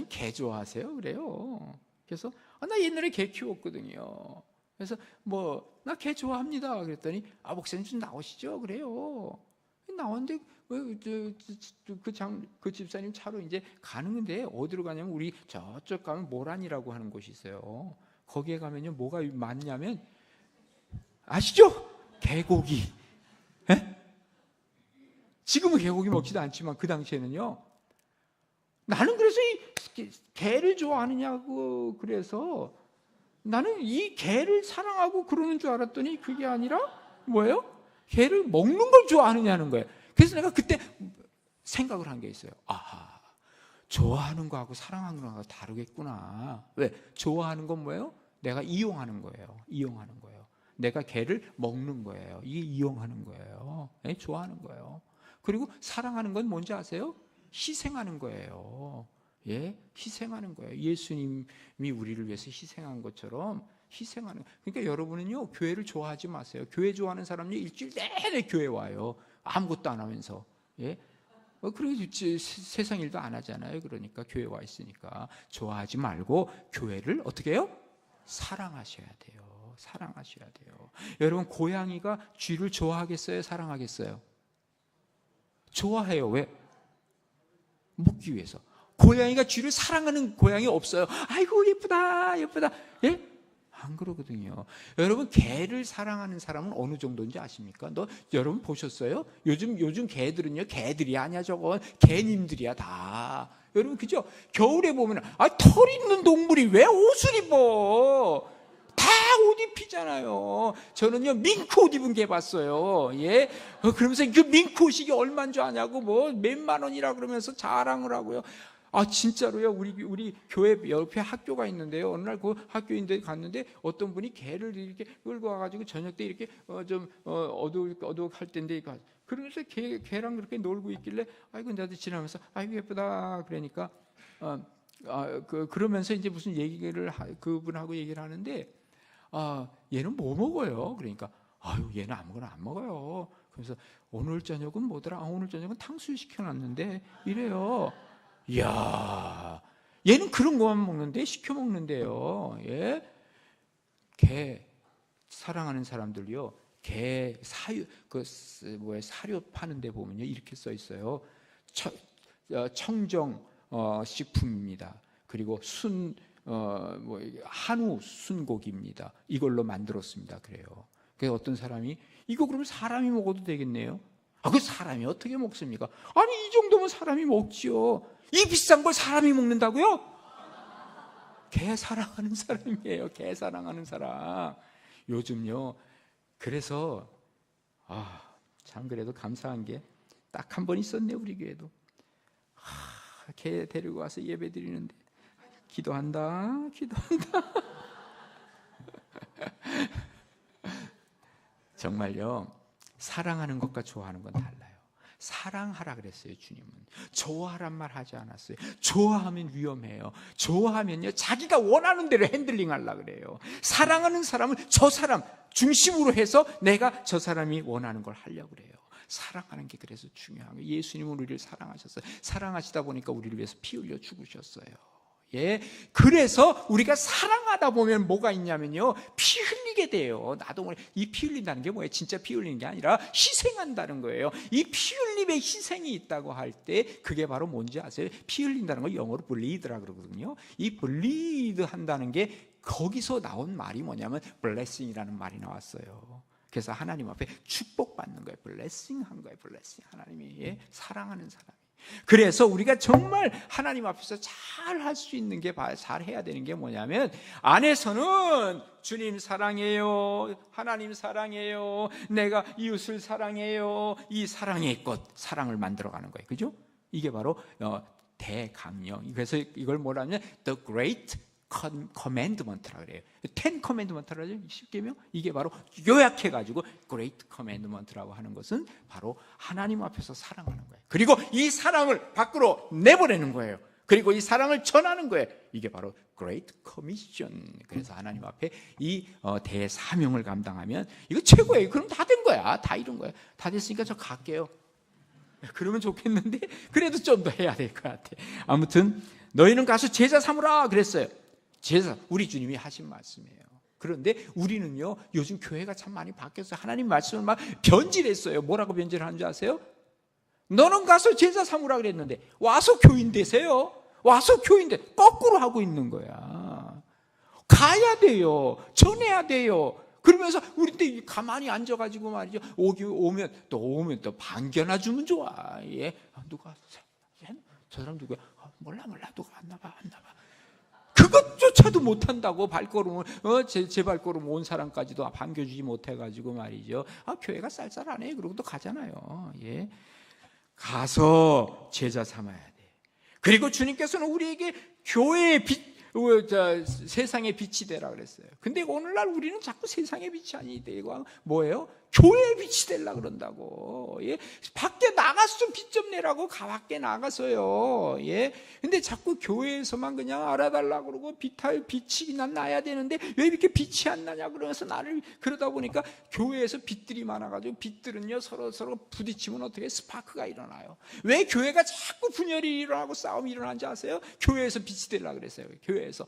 개 좋아하세요? 그래요. 그래서 나 옛날에 개 키웠거든요. 그래서 나 개 좋아합니다. 그랬더니 목사님 좀 나오시죠? 그래요. 나왔는데 그 집사님 차로 이제 가는데 어디로 가냐면 우리 저쪽 가면 모란이라고 하는 곳이 있어요. 거기에 가면요 뭐가 많냐면 아시죠? 개고기. 에? 지금은 개고기 먹지도 않지만 그 당시에는요. 나는 그래서 이 개를 좋아하느냐고 그래서 나는 이 개를 사랑하고 그러는 줄 알았더니 그게 아니라 뭐예요? 개를 먹는 걸 좋아하느냐는 거예요. 그래서 내가 그때 생각을 한 게 있어요. 좋아하는 거하고 사랑하는 거하고 다르겠구나. 왜? 좋아하는 건 뭐예요? 내가 이용하는 거예요. 이용하는 거예요. 내가 걔를 먹는 거예요. 이게 이용하는 거예요. 네? 좋아하는 거예요. 그리고 사랑하는 건 뭔지 아세요? 희생하는 거예요. 예, 희생하는 거예요. 예수님이 우리를 위해서 희생한 것처럼 희생하는. 그러니까 여러분은요, 교회를 좋아하지 마세요. 교회 좋아하는 사람은요, 일주일 내내 교회 와요. 아무것도 안 하면서. 예, 그리고 세상 일도 안 하잖아요. 그러니까 교회 와 있으니까 좋아하지 말고 교회를 어떻게 해요? 사랑하셔야 돼요. 사랑하셔야 돼요. 여러분, 고양이가 쥐를 좋아하겠어요? 사랑하겠어요? 좋아해요. 왜? 먹기 위해서. 고양이가 쥐를 사랑하는 고양이 없어요. 아이고 예쁘다 예쁘다. 예? 안 그러거든요. 여러분, 개를 사랑하는 사람은 어느 정도인지 아십니까? 여러분 보셨어요? 요즘 개들은요, 개들이 아니야. 저건 개님들이야 다. 여러분, 그죠? 겨울에 보면 털 있는 동물이 왜 옷을 입어? 다 옷 입히잖아요. 저는요, 밍크 옷 입은 개 봤어요. 예? 그러면서 그 밍크 옷이 얼마인 줄 아냐고 뭐 몇만 원이라 그러면서 자랑을 하고요. 진짜로요. 우리 교회 옆에 학교가 있는데요. 어느 날 그 학교인데 갔는데 어떤 분이 개를 이렇게 끌고 와가지고 저녁 때 이렇게 어둑할 때인데 그러면서 개랑 그렇게 놀고 있길래 아이고 나도 지나면서 아이고 예쁘다 그러니까 그러면서 이제 무슨 얘기를 그분하고 얘기를 하는데 얘는 뭐 먹어요? 그러니까 얘는 아무거나 안 먹어요. 그래서 오늘 저녁은 뭐더라? 오늘 저녁은 탕수육 시켜놨는데 이래요. 이야, 얘는 그런 것만 먹는데 시켜 먹는데요. 예? 개 사랑하는 사람들요. 개 사료 파는 데 보면요 이렇게 써 있어요. 청정 식품입니다. 그리고 한우 순고기입니다. 이걸로 만들었습니다. 그래요. 그래서 어떤 사람이 이거 그러면 사람이 먹어도 되겠네요. 그 사람이 어떻게 먹습니까? 아니 이 정도면 사람이 먹지요. 이 비싼 걸 사람이 먹는다고요? 개 사랑하는 사람이에요. 개 사랑하는 사람. 요즘요. 그래서 참 그래도 감사한 게 딱 한 번 있었네 우리 교회도. 개 데리고 와서 예배 드리는데 기도한다. 정말요. 사랑하는 것과 좋아하는 건 달라요. 사랑하라 그랬어요. 주님은 좋아하란 말 하지 않았어요. 좋아하면 위험해요. 좋아하면요 자기가 원하는 대로 핸들링 하려고 그래요. 사랑하는 사람은 저 사람 중심으로 해서 내가 저 사람이 원하는 걸 하려고 그래요. 사랑하는 게 그래서 중요한 거예요. 예수님은 우리를 사랑하셨어요. 사랑하시다 보니까 우리를 위해서 피 흘려 죽으셨어요. 예, 그래서 우리가 사랑하다 보면 뭐가 있냐면요 피 흘리게 돼요. 나도 모르게 이 피 흘린다는 게 뭐예요? 진짜 피 흘리는 게 아니라 희생한다는 거예요. 이 피 흘림에 희생이 있다고 할 때 그게 바로 뭔지 아세요? 피 흘린다는 걸 영어로 bleed라 그러거든요. 이 bleed 한다는 게 거기서 나온 말이 뭐냐면 blessing이라는 말이 나왔어요. 그래서 하나님 앞에 축복받는 거예요. blessing 한 거예요. blessing. 하나님이 사랑하는 사람. 그래서 우리가 정말 하나님 앞에서 잘 할 수 있는 게, 잘 해야 되는 게 뭐냐면 안에서는 주님 사랑해요, 하나님 사랑해요, 내가 이웃을 사랑해요, 이 사랑의 것, 사랑을 만들어가는 거예요. 그죠? 이게 바로 대강령. 그래서 이걸 뭐라면 The Great Commandment라고 그래요. Ten Commandment라고 하죠. 10계명. 이게 바로 요약해가지고 Great Commandment라고 하는 것은 바로 하나님 앞에서 사랑하는 거예요. 그리고 이 사랑을 밖으로 내보내는 거예요. 그리고 이 사랑을 전하는 거예요. 이게 바로 Great Commission. 그래서 하나님 앞에 이 대사명을 감당하면 이거 최고예요. 그럼 다 된 거야. 다 이룬 거야. 다 됐으니까 저 갈게요. 그러면 좋겠는데 그래도 좀 더 해야 될 것 같아. 아무튼 너희는 가서 제자 삼으라 그랬어요. 제사, 우리 주님이 하신 말씀이에요. 그런데 우리는요 요즘 교회가 참 많이 바뀌었어요. 하나님 말씀을 막 변질했어요. 뭐라고 변질하는 줄 아세요? 너는 가서 제자 삼으라 그랬는데 와서 교인 되세요. 와서 교인 돼. 거꾸로 하고 있는 거야. 가야 돼요. 전해야 돼요. 그러면서 우리 때 가만히 앉아가지고 말이죠. 오면 또 반겨나 주면 좋아. 예. 누가 저 사람 누구야? 몰라 누가 안 나봐. 그것조차도 못한다고. 발걸음을 제 발걸음 온 사람까지도 반겨주지 못해가지고 말이죠. 교회가 쌀쌀하네. 그러고 또 가잖아요. 예. 가서 제자 삼아야 돼. 그리고 주님께서는 우리에게 교회의 빛, 세상의 빛이 되라 그랬어요. 근데 오늘날 우리는 자꾸 세상의 빛이 아니되고 뭐예요? 교회의 빛이 되려고 그런다고. 예? 밖에 나가서 빛 좀 내라고 밖에 나가서요. 예? 근데 자꾸 교회에서만 그냥 알아달라고 그러고 빛이 난 나야 되는데 왜 이렇게 빛이 안 나냐 그러면서 나를 그러다 보니까 교회에서 빛들이 많아가지고 빛들은요 서로 부딪히면 어떻게 스파크가 일어나요. 왜 교회가 자꾸 분열이 일어나고 싸움이 일어나는지 아세요? 교회에서 빛이 되려고 그랬어요. 교회에서.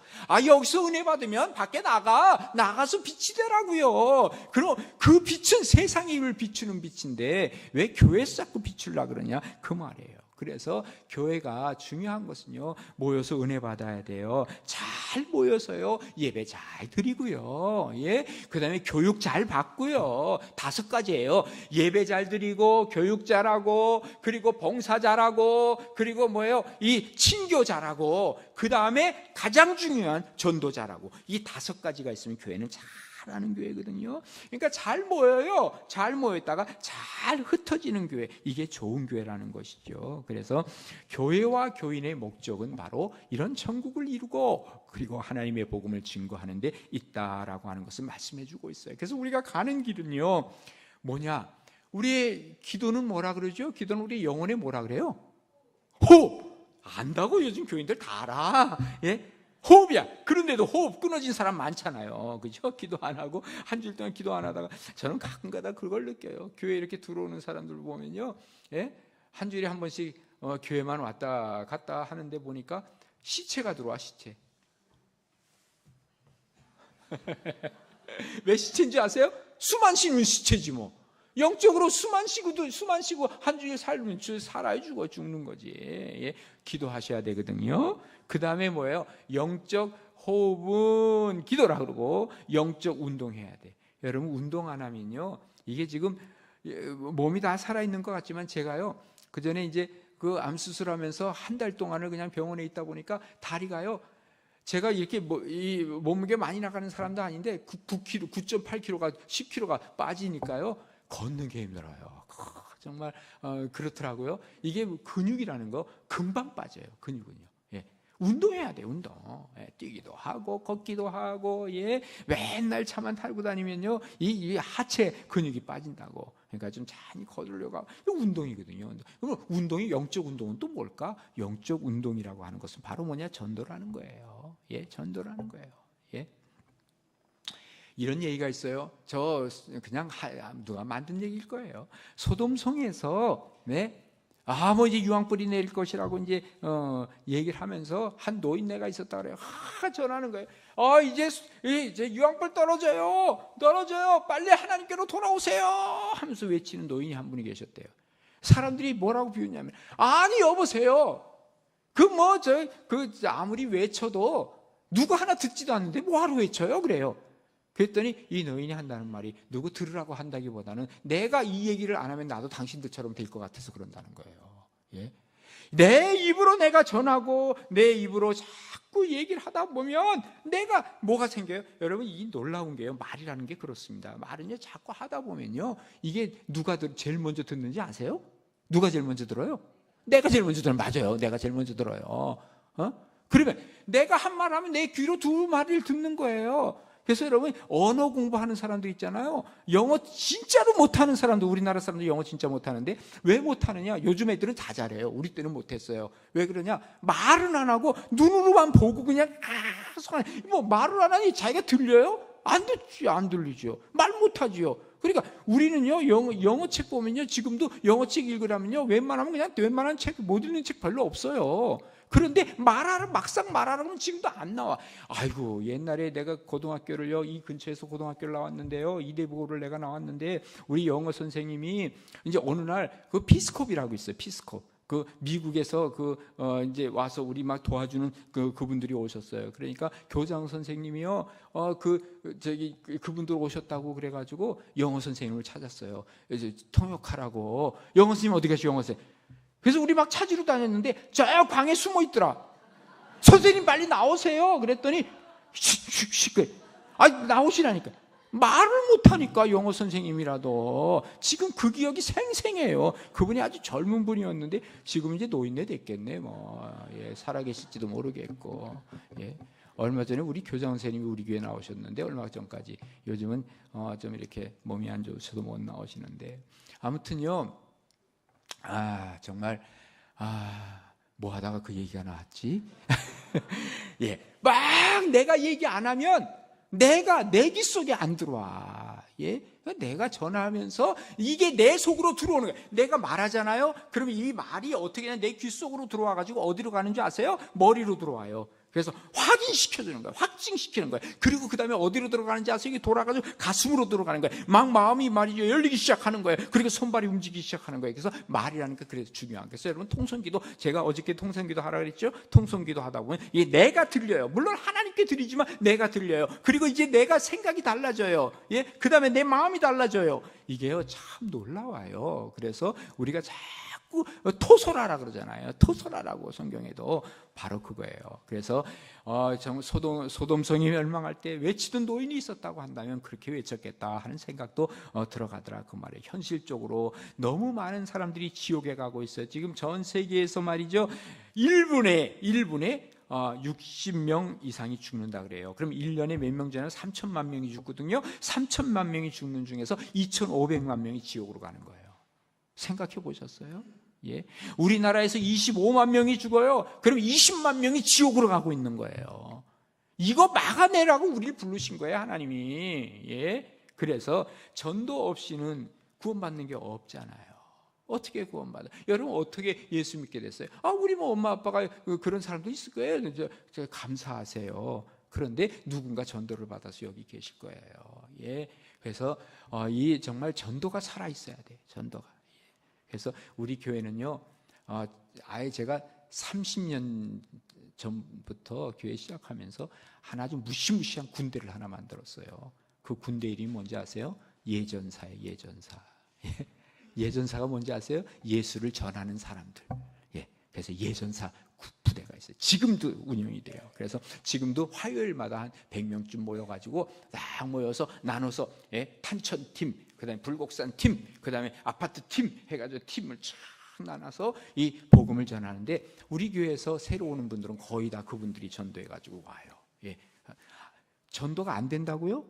여기서 은혜 받으면 밖에 나가서 빛이 되라고요. 그럼 그 빛은 세상의 일을 비추는 빛인데 왜 교회에서 자꾸 비추려고 그러냐 그 말이에요. 그래서 교회가 중요한 것은요 모여서 은혜 받아야 돼요. 잘 모여서요 예배 잘 드리고요. 예? 그 다음에 교육 잘 받고요. 5가지예요. 예배 잘 드리고 교육 잘하고 그리고 봉사 잘하고 그리고 이 친교 잘하고 그 다음에 가장 중요한 전도 잘하고 이 5가지가 있으면 교회는 잘하는 교회거든요. 그러니까 잘 모여요. 잘 모였다가 잘 흩어지는 교회, 이게 좋은 교회라는 것이죠. 그래서 교회와 교인의 목적은 바로 이런 천국을 이루고 그리고 하나님의 복음을 증거하는 데 있다라고 하는 것을 말씀해 주고 있어요. 그래서 우리가 가는 길은요 뭐냐, 우리의 기도는 뭐라 그러죠? 기도는 우리 영혼에 뭐라 그래요? 호흡! 안다고 요즘 교인들 다 알아. 예? 호흡이야. 그런데도 호흡 끊어진 사람 많잖아요. 그죠? 기도 안 하고 한 주일 동안 기도 안 하다가 저는 가끔가다 그걸 느껴요. 교회 이렇게 들어오는 사람들 보면요, 예? 한 주일에 한 번씩 교회만 왔다 갔다 하는데 보니까 시체가 들어와. 시체. 왜 시체인지 아세요? 수만 쉬는 시체지 뭐. 영적으로 수만 쉬고 한 주일 살면 살아야 죽는 거지. 예? 기도하셔야 되거든요. 그 다음에 뭐예요? 영적 호흡은 기도라 그러고 영적 운동해야 돼. 여러분 운동 안 하면요 이게 지금 몸이 다 살아있는 것 같지만 제가요 그 전에 이제 그 암 수술하면서 한 달 동안을 그냥 병원에 있다 보니까 다리가요, 제가 이렇게 이 몸무게 많이 나가는 사람도 아닌데 9kg, 9.8kg가 10kg가 빠지니까요 걷는 게 힘들어요. 정말 그렇더라고요. 이게 근육이라는 거 금방 빠져요. 근육은요. 예. 운동해야 돼. 운동. 예. 뛰기도 하고 걷기도 하고, 예. 맨날 차만 타고 다니면요 이 하체 근육이 빠진다고. 그러니까 좀 잔이 거두려고 하고. 이거 운동이거든요. 그럼 운동이, 영적 운동은 또 뭘까? 영적 운동이라고 하는 것은 바로 뭐냐? 전도라는 거예요. 예, 전도라는 거예요. 예. 이런 얘기가 있어요. 저 그냥 누가 만든 얘기일 거예요. 소돔성에서 이제 유황불이 내릴 것이라고 이제 얘기를 하면서 한 노인네가 있었다 그래요. 전하는 거예요. 이제 유황불 떨어져요. 빨리 하나님께로 돌아오세요. 하면서 외치는 노인이 한 분이 계셨대요. 사람들이 뭐라고 비웃냐면, 아니 여보세요. 아무리 외쳐도 누구 하나 듣지도 않는데 뭐하러 외쳐요? 그래요. 그랬더니 이 노인이 한다는 말이 누구 들으라고 한다기보다는 내가 이 얘기를 안 하면 나도 당신들처럼 될 것 같아서 그런다는 거예요. 예? 내 입으로 내가 전하고 내 입으로 자꾸 얘기를 하다 보면 내가 뭐가 생겨요? 여러분 이 놀라운 게요, 말이라는 게 그렇습니다. 말은요 자꾸 하다 보면요 이게 누가 제일 먼저 듣는지 아세요? 누가 제일 먼저 들어요? 내가 제일 먼저 들어요. 맞아요. 내가 제일 먼저 들어요. 그러면 내가 한 말 하면 내 귀로 2마디를 듣는 거예요. 그래서 여러분 언어 공부하는 사람도 있잖아요. 영어 진짜로 못하는 사람도, 우리나라 사람도 영어 진짜 못하는데 왜 못하느냐? 요즘 애들은 다 잘해요. 우리 때는 못했어요. 왜 그러냐? 말은 안 하고 눈으로만 보고 그냥 말을 안 하니 자기가 들려요? 안 들리죠. 말 못하지요. 그러니까 우리는요 영어 책 보면요 지금도 영어 책 읽으라면요 웬만한 책 못 읽는 책 별로 없어요. 그런데 막상 말하라면 지금도 안 나와. 아이고 옛날에 내가 고등학교를요 이 근처에서 고등학교를 나왔는데요, 이대부고를 내가 나왔는데 우리 영어 선생님이 이제 어느 날 그 피스콥이라고 있어요. 피스콥. 그 미국에서 이제 와서 우리 막 도와주는 그분들이 오셨어요. 그러니까 교장 선생님이요 그분들 오셨다고 그래가지고 영어 선생님을 찾았어요. 이제 통역하라고. 영어 선생님 어디 가시오? 영어 선생님. 그래서 우리 막 찾으러 다녔는데 저 방에 숨어 있더라. 선생님 빨리 나오세요. 그랬더니 시끄러. 나오시라니까. 말을 못하니까 영어 선생님이라도 지금 그 기억이 생생해요. 그분이 아주 젊은 분이었는데 지금 이제 노인네 됐겠네. 살아계실지도 모르겠고. 얼마 전에 우리 교장 선생님이 우리 교회 나오셨는데 얼마 전까지 요즘은 좀 이렇게 몸이 안 좋으셔도 못 나오시는데 아무튼요. 정말 뭐 하다가 그 얘기가 나왔지? 막 내가 얘기 안 하면 내가 내 귀 속에 안 들어와. 내가 전화하면서 이게 내 속으로 들어오는 거예요. 내가 말하잖아요. 그러면 이 말이 어떻게 내 귀 속으로 들어와가지고 어디로 가는 줄 아세요? 머리로 들어와요. 그래서 확인시켜주는 거예요. 확증시키는 거예요. 그리고 그 다음에 어디로 들어가는지 아세요? 이게 돌아가지고 가슴으로 들어가는 거예요. 막 마음이 말이죠. 열리기 시작하는 거예요. 그리고 손발이 움직이기 시작하는 거예요. 그래서 말이라니까 그래서 중요한 거예요. 그래서 여러분 통성기도, 제가 어저께 통성기도 하라 그랬죠? 통성기도 하다 보면 이게 내가 들려요. 물론 하나님께 드리지만 내가 들려요. 그리고 이제 내가 생각이 달라져요. 그 다음에 내 마음이 달라져요. 이게요 참 놀라워요. 그래서 우리가 자꾸 토설하라 그러잖아요. 토설하라고 성경에도 바로 그거예요. 그래서 소돔성이 멸망할 때 외치던 노인이 있었다고 한다면 그렇게 외쳤겠다 하는 생각도 들어가더라 그 말이에요. 현실적으로 너무 많은 사람들이 지옥에 가고 있어요. 지금 전 세계에서 말이죠 1분에 60명 이상이 죽는다 그래요. 그럼 1년에 몇 명 되나 3천만 명이 죽거든요. 3천만 명이 죽는 중에서 2,500만 명이 지옥으로 가는 거예요. 생각해 보셨어요? 우리나라에서 25만 명이 죽어요. 그럼 20만 명이 지옥으로 가고 있는 거예요. 이거 막아내라고 우리를 부르신 거예요, 하나님이. 그래서 전도 없이는 구원받는 게 없잖아요. 어떻게 구원받아? 여러분 어떻게 예수 믿게 됐어요? 우리 엄마 아빠가 그런 사람도 있을 거예요. 감사하세요. 그런데 누군가 전도를 받아서 여기 계실 거예요. 그래서 이 정말 전도가 살아 있어야 돼. 전도가. 그래서 우리 교회는요, 아예 제가 30년 전부터 교회 시작하면서 아주 무시무시한 군대를 하나 만들었어요. 그 군대 이름이 뭔지 아세요? 예전사예요, 예전사. 예전사가 뭔지 아세요? 예수를 전하는 사람들. 그래서 예전사 부대가 있어요. 지금도 운영이 돼요. 그래서 지금도 화요일마다 한 100명쯤 모여가지고 딱 모여서 나눠서 탄천팀, 그 다음에 불곡산팀, 그 다음에 아파트팀 해가지고 팀을 쫙 나눠서 이 복음을 전하는데 우리 교회에서 새로 오는 분들은 거의 다 그분들이 전도해가지고 와요. 전도가 안 된다고요?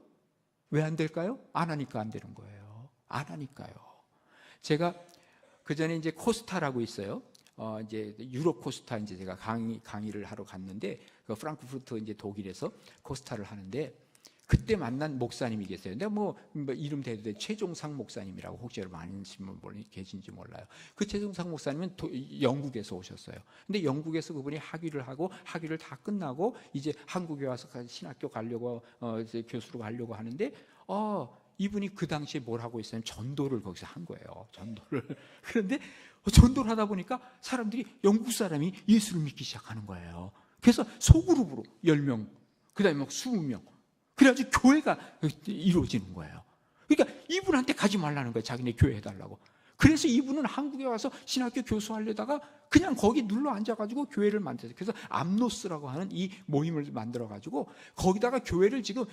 왜 안 될까요? 안 하니까 안 되는 거예요. 안 하니까요. 제가 그 전에 이제 코스타라고 있어요. 이제 유럽 코스타 이제 제가 강의를 하러 갔는데 그 프랑크푸르트 이제 독일에서 코스타를 하는데 그때 만난 목사님이 계세요. 근데 뭐 이름 대도 돼 최종상 목사님이라고 혹시 여러분 아는 분이 계신지 몰라요. 그 최종상 목사님은 영국에서 오셨어요. 근데 영국에서 그분이 학위를 하고 학위를 다 끝나고 이제 한국에 와서 신학교 가려고 이제 교수로 가려고 하는데 이분이 그 당시에 뭘 하고 있었냐면 전도를 거기서 한 거예요. 전도를. 그런데 전도를 하다 보니까 사람들이 영국 사람이 예수를 믿기 시작하는 거예요. 그래서 소그룹으로 10명, 그 다음에 막 20명. 그래가지고 교회가 이루어지는 거예요. 그러니까 이분한테 가지 말라는 거예요. 자기네 교회 해달라고. 그래서 이분은 한국에 와서 신학교 교수하려다가 그냥 거기 눌러 앉아가지고 교회를 만들었어요. 그래서 암노스라고 하는 이 모임을 만들어가지고 거기다가 교회를 지금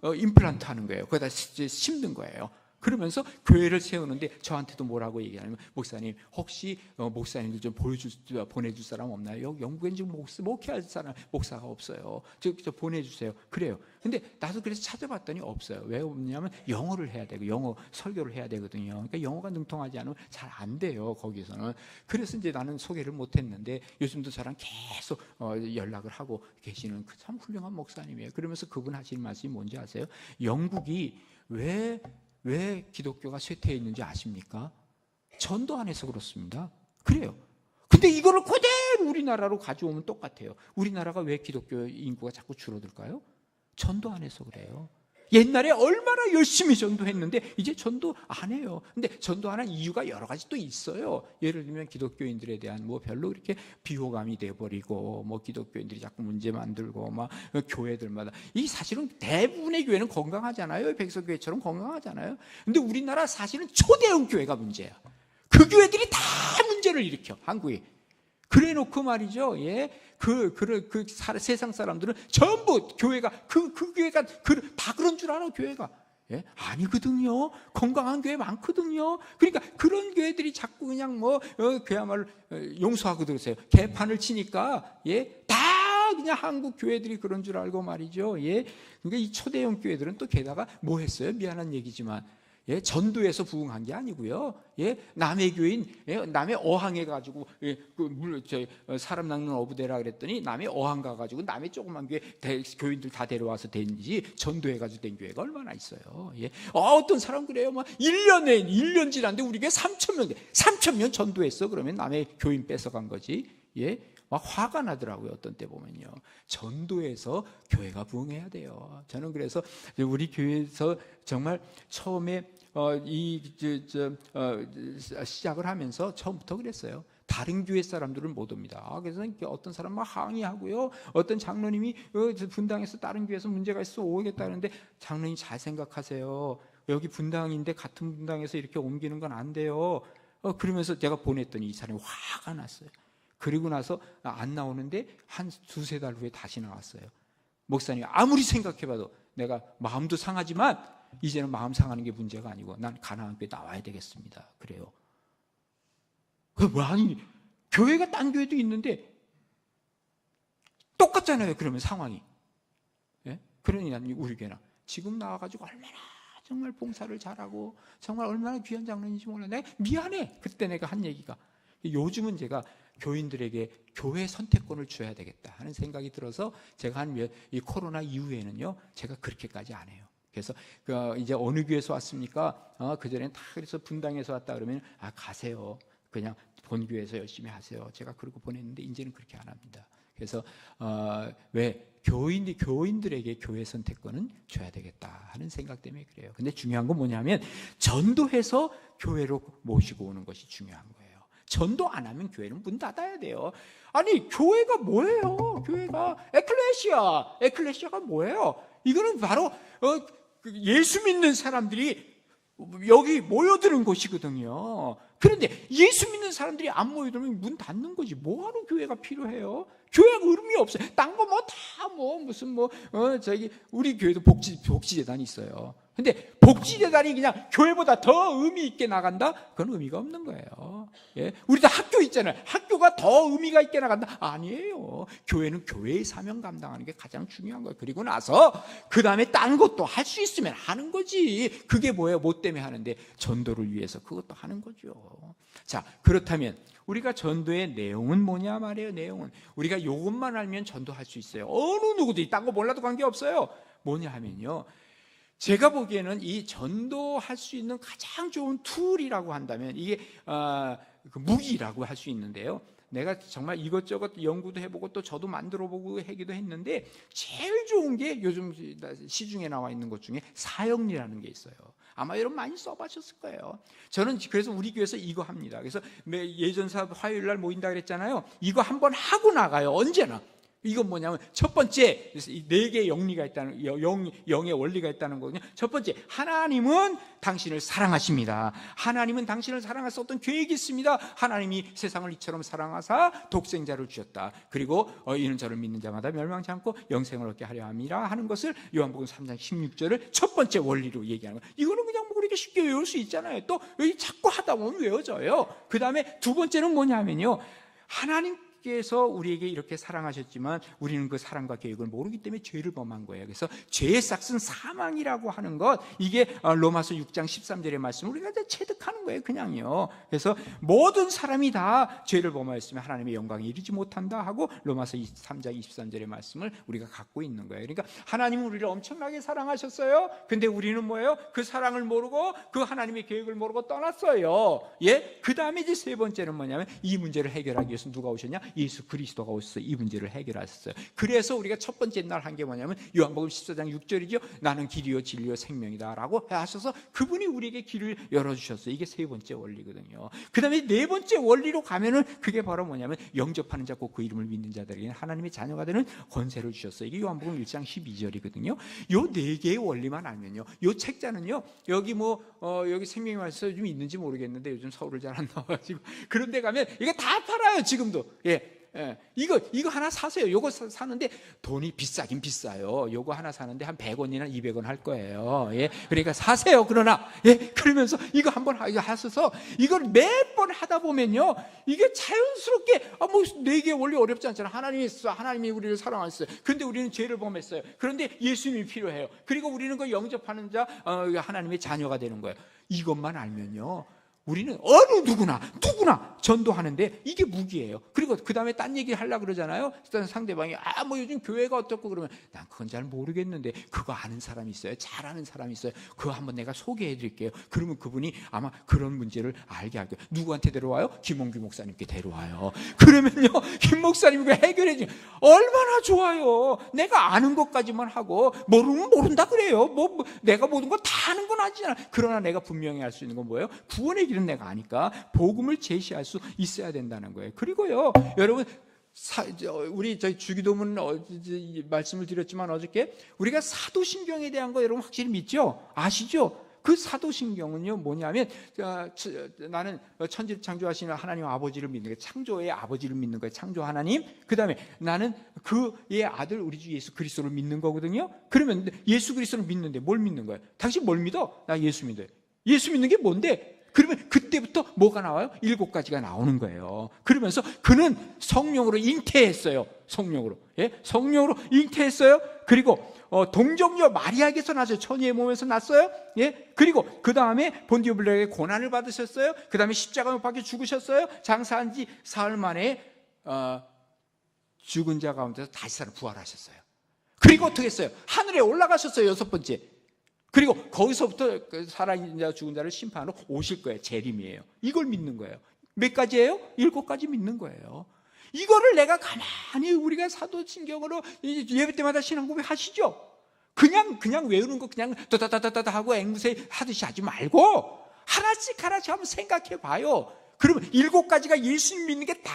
임플란트 하는 거예요. 거기다 심는 거예요. 그러면서 교회를 세우는데 저한테도 뭐라고 얘기하냐면 목사님 혹시 목사님들 좀 보내줄 사람 없나요? 여기 영국엔 지금 목회할 사람 목사가 없어요. 저 보내주세요. 그래요. 근데 나도 그래서 찾아봤더니 없어요. 왜 없냐면 영어를 해야 되고 영어 설교를 해야 되거든요. 그러니까 영어가 능통하지 않으면 잘 안 돼요. 거기서는. 그래서 이제 나는 소개를 못했는데 요즘도 저랑 계속 연락을 하고 계시는 그 참 훌륭한 목사님이에요. 그러면서 그분 하시는 말씀이 뭔지 아세요? 영국이 왜 기독교가 쇠퇴해 있는지 아십니까? 전도 안 해서 그렇습니다. 그래요. 근데 이거를 그대로 우리나라로 가져오면 똑같아요. 우리나라가 왜 기독교 인구가 자꾸 줄어들까요? 전도 안 해서 그래요. 옛날에 얼마나 열심히 전도했는데 이제 전도 안 해요. 근데 전도 안 하는 이유가 여러 가지 또 있어요. 예를 들면 기독교인들에 대한 뭐 별로 그렇게 비호감이 돼버리고 뭐 기독교인들이 자꾸 문제 만들고 막 교회들마다 이 사실은 대부분의 교회는 건강하잖아요. 백석교회처럼 건강하잖아요. 근데 우리나라 사실은 초대형 교회가 문제야. 그 교회들이 다 문제를 일으켜 한국에. 그래놓고 말이죠. 세상 사람들은 전부 교회가 그 교회가 다 그런 줄 알아 교회가. 예? 아니거든요. 건강한 교회 많거든요. 그러니까 그런 교회들이 자꾸 그냥 그야말로 용서하고 들으세요. 개판을 치니까 다 그냥 한국 교회들이 그런 줄 알고 말이죠. 그러니까 이 초대형 교회들은 또 게다가 뭐 했어요? 미안한 얘기지만 전도해서 부흥한 게 아니고요. 남의 교인, 남의 어항에 가지고 사람 낚는 어부대라 그랬더니 남의 어항 가가지고 남의 조그만 교회 교인들 다 데려와서 된지 전도해가지고 된 교회가 얼마나 있어요. 어떤 사람 그래요. 막 1년 지났는데 우리 교회 3,000명 전도했어. 그러면 남의 교인 뺏어간 거지. 막 화가 나더라고요. 어떤 때 보면요. 전도해서 교회가 부흥해야 돼요. 저는 그래서 우리 교회에서 정말 처음에 시작을 하면서 처음부터 그랬어요. 다른 교회 사람들은 못 옵니다. 그래서 어떤 사람 막 항의하고요. 어떤 장로님이 분당에서 다른 교회에서 문제가 있어 오겠다는데 장로님 잘 생각하세요. 여기 분당인데 같은 분당에서 이렇게 옮기는 건 안 돼요. 그러면서 제가 보냈더니 이 사람이 화가 났어요. 그리고 나서 안 나오는데 한 두세 달 후에 다시 나왔어요. 목사님 아무리 생각해봐도 내가 마음도 상하지만 이제는 마음 상하는 게 문제가 아니고 난 가나안 교회 나와야 되겠습니다. 그래요. 아니 교회가 딴 교회도 있는데 똑같잖아요. 그러면 상황이. 그러니 난 우리 교회나 지금 나와가지고 얼마나 정말 봉사를 잘하고 정말 얼마나 귀한 장로인지 몰라. 내가 미안해. 그때 내가 한 얘기가 요즘은 제가 교인들에게 교회 선택권을 줘야 되겠다 하는 생각이 들어서 제가 이 코로나 이후에는요 제가 그렇게까지 안 해요. 그래서 이제 어느 교회에서 왔습니까? 그전에는 다 그래서 분당에서 왔다 그러면 가세요. 그냥 본 교회에서 열심히 하세요. 제가 그러고 보냈는데 이제는 그렇게 안 합니다. 그래서 왜 교인들에게 교회 선택권은 줘야 되겠다 하는 생각 때문에 그래요. 근데 중요한 건 뭐냐면 전도해서 교회로 모시고 오는 것이 중요한 거예요. 전도 안 하면 교회는 문 닫아야 돼요. 아니 교회가 뭐예요? 교회가 에클레시아가 뭐예요? 이거는 바로 예수 믿는 사람들이 여기 모여드는 곳이거든요. 그런데 예수 믿는 사람들이 안 모여들면 문 닫는 거지. 뭐하러 교회가 필요해요? 교회가 의미 없어요. 딴 거 무슨 우리 교회도 복지재단이 있어요. 근데 복지재단이 그냥 교회보다 더 의미 있게 나간다? 그건 의미가 없는 거예요. 우리도 학교 있잖아요. 학교가 더 의미가 있게 나간다? 아니에요. 교회는 교회의 사명 감당하는 게 가장 중요한 거예요. 그리고 나서 그 다음에 딴 것도 할 수 있으면 하는 거지. 그게 뭐예요? 뭐 때문에 하는데? 전도를 위해서 그것도 하는 거죠. 자, 그렇다면 우리가 전도의 내용은 뭐냐 말이에요. 내용은 우리가 이것만 알면 전도할 수 있어요. 어느 누구도 딴 거 몰라도 관계없어요. 뭐냐 하면요, 제가 보기에는 이 전도할 수 있는 가장 좋은 툴이라고 한다면 이게 그 무기라고 할 수 있는데요. 내가 정말 이것저것 연구도 해보고 또 저도 만들어보고 하기도 했는데 제일 좋은 게 요즘 시중에 나와 있는 것 중에 사역리라는 게 있어요. 아마 여러분 많이 써보셨을 거예요. 저는 그래서 우리 교회에서 이거 합니다. 그래서 예전사 화요일 날 모인다 그랬잖아요. 이거 한번 하고 나가요. 언제나. 이건 뭐냐면 첫 번째 4개의 영리가 있다는 영의 원리가 있다는 거거든요. 첫 번째, 하나님은 당신을 사랑하십니다. 하나님은 당신을 사랑하사 어떤 계획이 있습니다. 하나님이 세상을 이처럼 사랑하사 독생자를 주셨다. 그리고 이는 저를 믿는 자마다 멸망치 않고 영생을 얻게 하려 함이라 하는 것을 요한복음 3장 16절을 첫 번째 원리로 얘기하는 거예요. 이거는 그냥 그렇게 쉽게 외울 수 있잖아요. 또 여기 자꾸 하다 보면 외워져요. 그 다음에 두 번째는 뭐냐면요, 하나님께서 우리에게 이렇게 사랑하셨지만 우리는 그 사랑과 계획을 모르기 때문에 죄를 범한 거예요. 그래서 죄의 삭은 사망이라고 하는 것, 이게 로마서 6장 13절의 말씀을 우리가 체득하는 거예요. 그냥요. 그래서 모든 사람이 다 죄를 범하였으면 하나님의 영광에 이르지 못한다 하고 로마서 3장 23절의 말씀을 우리가 갖고 있는 거예요. 그러니까 하나님은 우리를 엄청나게 사랑하셨어요. 근데 우리는 뭐예요? 그 사랑을 모르고 그 하나님의 계획을 모르고 떠났어요. 그 다음에 이제 세 번째는 뭐냐면 이 문제를 해결하기 위해서 누가 오셨냐? 예수 그리스도가 오셔서 이 문제를 해결하셨어요. 그래서 우리가 첫 번째 날 한 게 뭐냐면 요한복음 14장 6절이죠. 나는 길이요 진리요 생명이다 라고 하셔서 그분이 우리에게 길을 열어주셨어요. 이게 세 번째 원리거든요. 그 다음에 네 번째 원리로 가면은 그게 바로 뭐냐면 영접하는 자 곧 그 이름을 믿는 자들에게는 하나님의 자녀가 되는 권세를 주셨어요. 이게 요한복음 1장 12절이거든요. 요 네 개의 원리만 알면요, 요 책자는요, 여기 여기 생명의 말씀 좀 있는지 모르겠는데 요즘 서울을 잘 안 나와가지고 그런 데 가면 이게 다 팔아요. 지금도. 이거 하나 사세요. 요거 사는데 돈이 비싸긴 비싸요. 요거 하나 사는데 한 100원이나 200원 할 거예요. 예, 그러니까 사세요. 그러나 그러면서 이거 한번 하셔서 이걸 몇 번 하다 보면요, 이게 자연스럽게 뭐 내게 원래 어렵지 않잖아요. 하나님이 우리를 사랑하셨어요. 그런데 우리는 죄를 범했어요. 그런데 예수님이 필요해요. 그리고 우리는 그 영접하는 자, 하나님의 자녀가 되는 거예요. 이것만 알면요, 우리는 어느 누구나 전도하는데 이게 무기예요. 그리고 그 다음에 딴 얘기 하려고 그러잖아요. 일단 상대방이 뭐 요즘 교회가 어떻고 그러면 난 그건 잘 모르겠는데 그거 아는 사람이 있어요. 잘 아는 사람이 있어요. 그거 한번 내가 소개해 드릴게요. 그러면 그분이 아마 그런 문제를 알게 할 거예요. 누구한테 데려와요? 김홍규 목사님께 데려와요. 그러면요, 김 목사님이 해결해 주면 얼마나 좋아요. 내가 아는 것까지만 하고 모르면 모른다 그래요. 뭐 내가 모든 거 다 아는 건 아니잖아. 그러나 내가 분명히 할 수 있는 건 뭐예요? 구원의 길은 내가 아니까 복음을 제시할 수 있어야 된다는 거예요. 그리고요, 여러분, 우리 저희 주기도문 말씀을 드렸지만 어저께 우리가 사도신경에 대한 거 여러분 확실히 믿죠? 아시죠? 그 사도신경은요 뭐냐면, 나는 천지를 창조하시는 하나님 아버지를 믿는 거예요. 창조의 아버지를 믿는 거예요. 창조 하나님. 그 다음에 나는 그의 아들 우리 주 예수 그리스도를 믿는 거거든요. 그러면 예수 그리스도를 믿는데 뭘 믿는 거예요? 당신 뭘 믿어? 나 예수 믿어요. 예수 믿는 게 뭔데? 그러면 그때부터 뭐가 나와요? 7가지가 나오는 거예요. 그러면서 그는 성령으로 잉태했어요. 성령으로 잉태했어요. 그리고 동정녀 마리아에게서 났어요. 처녀의 몸에서 났어요. 그리고 그 다음에 본디오 빌라에게 고난을 받으셨어요. 그 다음에 십자가 못 박혀 죽으셨어요. 장사한 지 사흘 만에 죽은 자 가운데서 다시 살아 부활하셨어요. 그리고 어떻게 했어요? 하늘에 올라가셨어요. 6번째. 그리고 거기서부터 살아있는 자 죽은 자를 심판하러 오실 거예요. 재림이에요. 이걸 믿는 거예요. 몇 가지예요? 7가지 믿는 거예요. 이거를 내가 가만히 우리가 사도신경으로 예배 때마다 신앙고백 하시죠? 그냥 외우는 거 그냥 따다다다다 하고 앵무새 하듯이 하지 말고 하나씩 한번 생각해 봐요. 그러면 7가지가 예수님 믿는 게 딱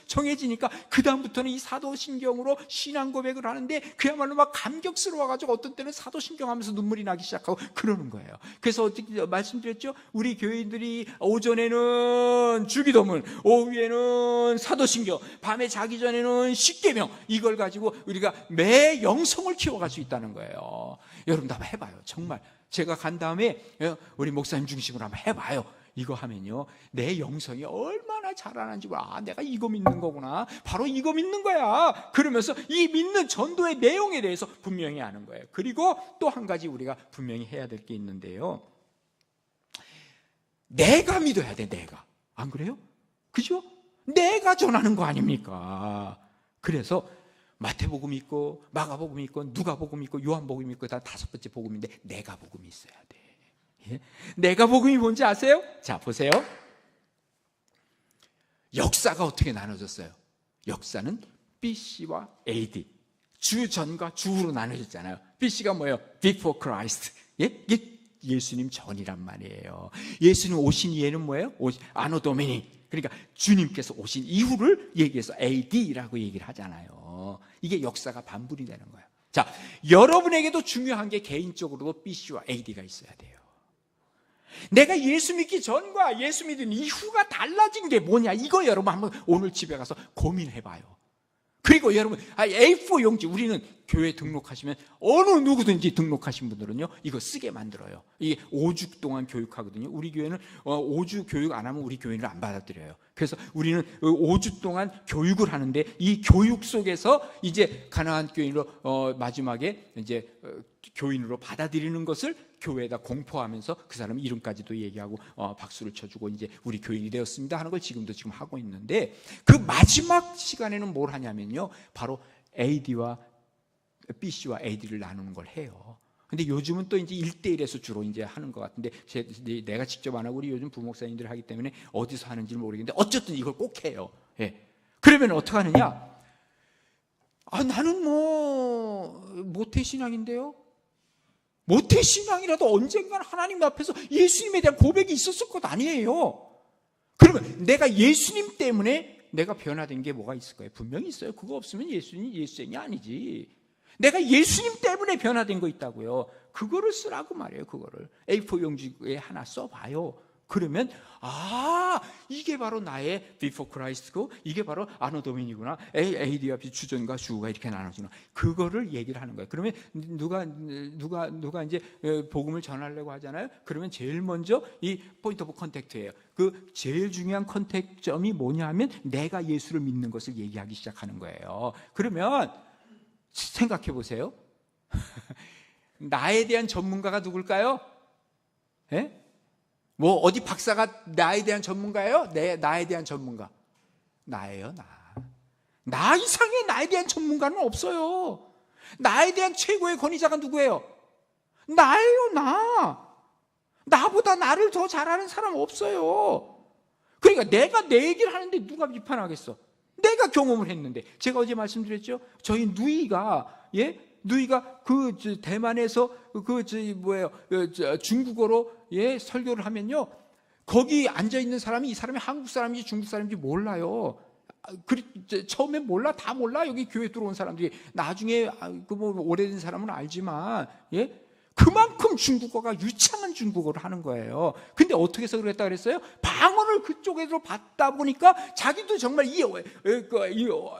정해지니까 그 다음부터는 이 사도신경으로 신앙 고백을 하는데 그야말로 막 감격스러워가지고 어떤 때는 사도신경 하면서 눈물이 나기 시작하고 그러는 거예요. 그래서 어떻게 말씀드렸죠? 우리 교인들이 오전에는 주기도문, 오후에는 사도신경, 밤에 자기 전에는 십계명, 이걸 가지고 우리가 매 영성을 키워갈 수 있다는 거예요. 여러분도 한번 해봐요. 정말 제가 간 다음에 우리 목사님 중심으로 한번 해봐요. 이거 하면요, 내 영성이 얼마나 자라는지 몰라. 내가 이거 믿는 거구나. 바로 이거 믿는 거야. 그러면서 이 믿는 전도의 내용에 대해서 분명히 아는 거예요. 그리고 또 한 가지 우리가 분명히 해야 될 게 있는데요, 내가 믿어야 돼. 내가. 안 그래요? 그죠? 내가 전하는 거 아닙니까? 그래서 마태복음이 있고 마가복음이 있고 누가복음이 있고 요한복음이 있고 다 5번째 복음인데 내가 복음이 있어야 돼. 내가 복음이 뭔지 아세요? 자, 보세요. 역사가 어떻게 나눠졌어요? 역사는 BC와 AD, 주 전과 주 후로 나눠졌잖아요. BC가 뭐예요? Before Christ. 이게 예수님 전이란 말이에요. 예수님 오신 이해는 뭐예요? 아노 도미니. 그러니까 주님께서 오신 이후를 얘기해서 AD라고 얘기를 하잖아요. 이게 역사가 반분이 되는 거예요. 자, 여러분에게도 중요한 게 개인적으로도 BC와 AD가 있어야 돼요. 내가 예수 믿기 전과 예수 믿은 이후가 달라진 게 뭐냐, 이거 여러분 한번 오늘 집에 가서 고민해봐요. 그리고 여러분, A4 용지, 우리는 교회 등록하시면 어느 누구든지 등록하신 분들은요 이거 쓰게 만들어요. 이게 5주 동안 교육하거든요. 우리 교회는 5주 교육 안 하면 우리 교인을 안 받아들여요. 그래서 우리는 5주 동안 교육을 하는데 이 교육 속에서 이제 가나안 교인으로 마지막에 이제 교인으로 받아들이는 것을 교회에다 공포하면서 그 사람 이름까지도 얘기하고 박수를 쳐주고 이제 우리 교인이 되었습니다 하는 걸 지금 하고 있는데, 그 마지막 시간에는 뭘 하냐면요, 바로 AD와 BC와 AD를 나누는 걸 해요. 근데 요즘은 또 이제 1대1에서 주로 이제 하는 것 같은데, 내가 직접 안 하고 우리 요즘 부목사님들이 하기 때문에 어디서 하는지는 모르겠는데 어쨌든 이걸 꼭 해요. 그러면 어떻게 하느냐? 나는 모태신앙인데요. 모태신앙이라도 언젠가는 하나님 앞에서 예수님에 대한 고백이 있었을 것 아니에요. 그러면 내가 예수님 때문에 내가 변화된 게 뭐가 있을 거예요? 분명히 있어요. 그거 없으면 예수님이 예수님이 아니지. 내가 예수님 때문에 변화된 거 있다고요. 그거를 쓰라고 말이에요. 그거를 A4 용지에 하나 써봐요. 그러면 이게 바로 나의 Before Christ고 이게 바로 아노 도미니구나. AD와 B 주전과 주어가 이렇게 나눠지나. 그거를 얘기를 하는 거예요. 그러면 누가 이제 복음을 전하려고 하잖아요. 그러면 제일 먼저 이 포인트 오브 컨택트예요. 그 제일 중요한 컨택점이 뭐냐면 내가 예수를 믿는 것을 얘기하기 시작하는 거예요. 그러면 생각해 보세요. 나에 대한 전문가가 누굴까요? 예? 뭐 어디 박사가 나에 대한 전문가예요? 나에 대한 전문가 나예요. 나 이상의 나에 대한 전문가는 없어요. 나에 대한 최고의 권위자가 누구예요? 나예요. 나보다 나를 더 잘하는 사람 없어요. 그러니까 내가 내 얘기를 하는데 누가 비판하겠어? 내가 경험을 했는데. 제가 어제 말씀드렸죠. 저희 누이가 그 대만에서 중국어로 설교를 하면요, 거기 앉아 있는 사람이 이 사람이 한국 사람인지 중국 사람인지 몰라요. 처음엔 몰라, 다 몰라. 여기 교회 들어온 사람들이 나중에 오래된 사람은 알지만 그만큼 중국어가 유창한 중국어를 하는 거예요. 근데 어떻게 해서 그랬다 그랬어요? 방언을 그쪽에서 받다 보니까 자기도 정말 이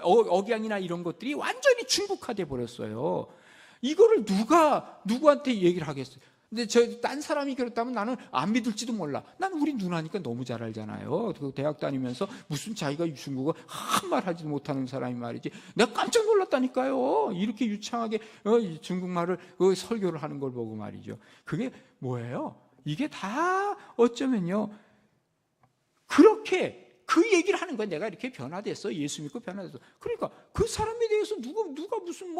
억양이나 이런 것들이 완전히 중국화돼 버렸어요. 이거를 누구한테 얘기를 하겠어요? 근데 딴 사람이 그렇다면 나는 안 믿을지도 몰라. 나는 우리 누나니까 너무 잘 알잖아요. 대학 다니면서 무슨 자기가 중국어 한말 하지도 못하는 사람이 말이지. 내가 깜짝 놀랐다니까요. 이렇게 유창하게 중국말을 설교를 하는 걸 보고 말이죠. 그게 뭐예요? 이게 다 어쩌면요, 그렇게 그 얘기를 하는 거야. 내가 이렇게 변화됐어. 예수 믿고 변화됐어. 그러니까 그 사람에 대해서 누가 무슨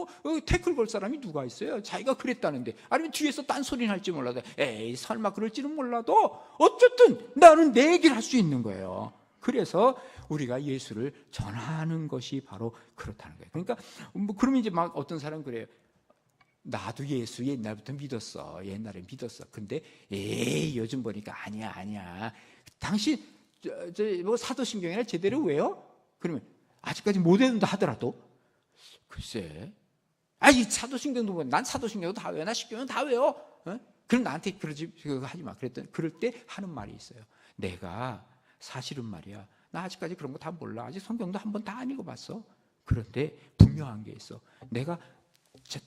태클 걸 사람이 누가 있어요? 자기가 그랬다는데. 아니면 뒤에서 딴소리는 할지 몰라도 에이 설마 그럴지는 몰라도 어쨌든 나는 내 얘기를 할 수 있는 거예요. 그래서 우리가 예수를 전하는 것이 바로 그렇다는 거예요. 그러니까 그러면 이제 막 어떤 사람은 그래요. 나도 예수 옛날부터 믿었어. 옛날에 믿었어. 근데 요즘 보니까 아니야. 당신 사도신경이나 제대로 외워? 그러면 아직까지 못 외운다 하더라도 글쎄, 이 사도신경도 뭐, 난 사도신경도 다 외워. 나 십경은 다 외워. 그럼 나한테 그러지 하지 마. 그럴 때 하는 말이 있어요. 내가 사실은 말이야, 나 아직까지 그런 거 다 몰라. 아직 성경도 한 번 다 안 읽어봤어. 그런데 분명한 게 있어. 내가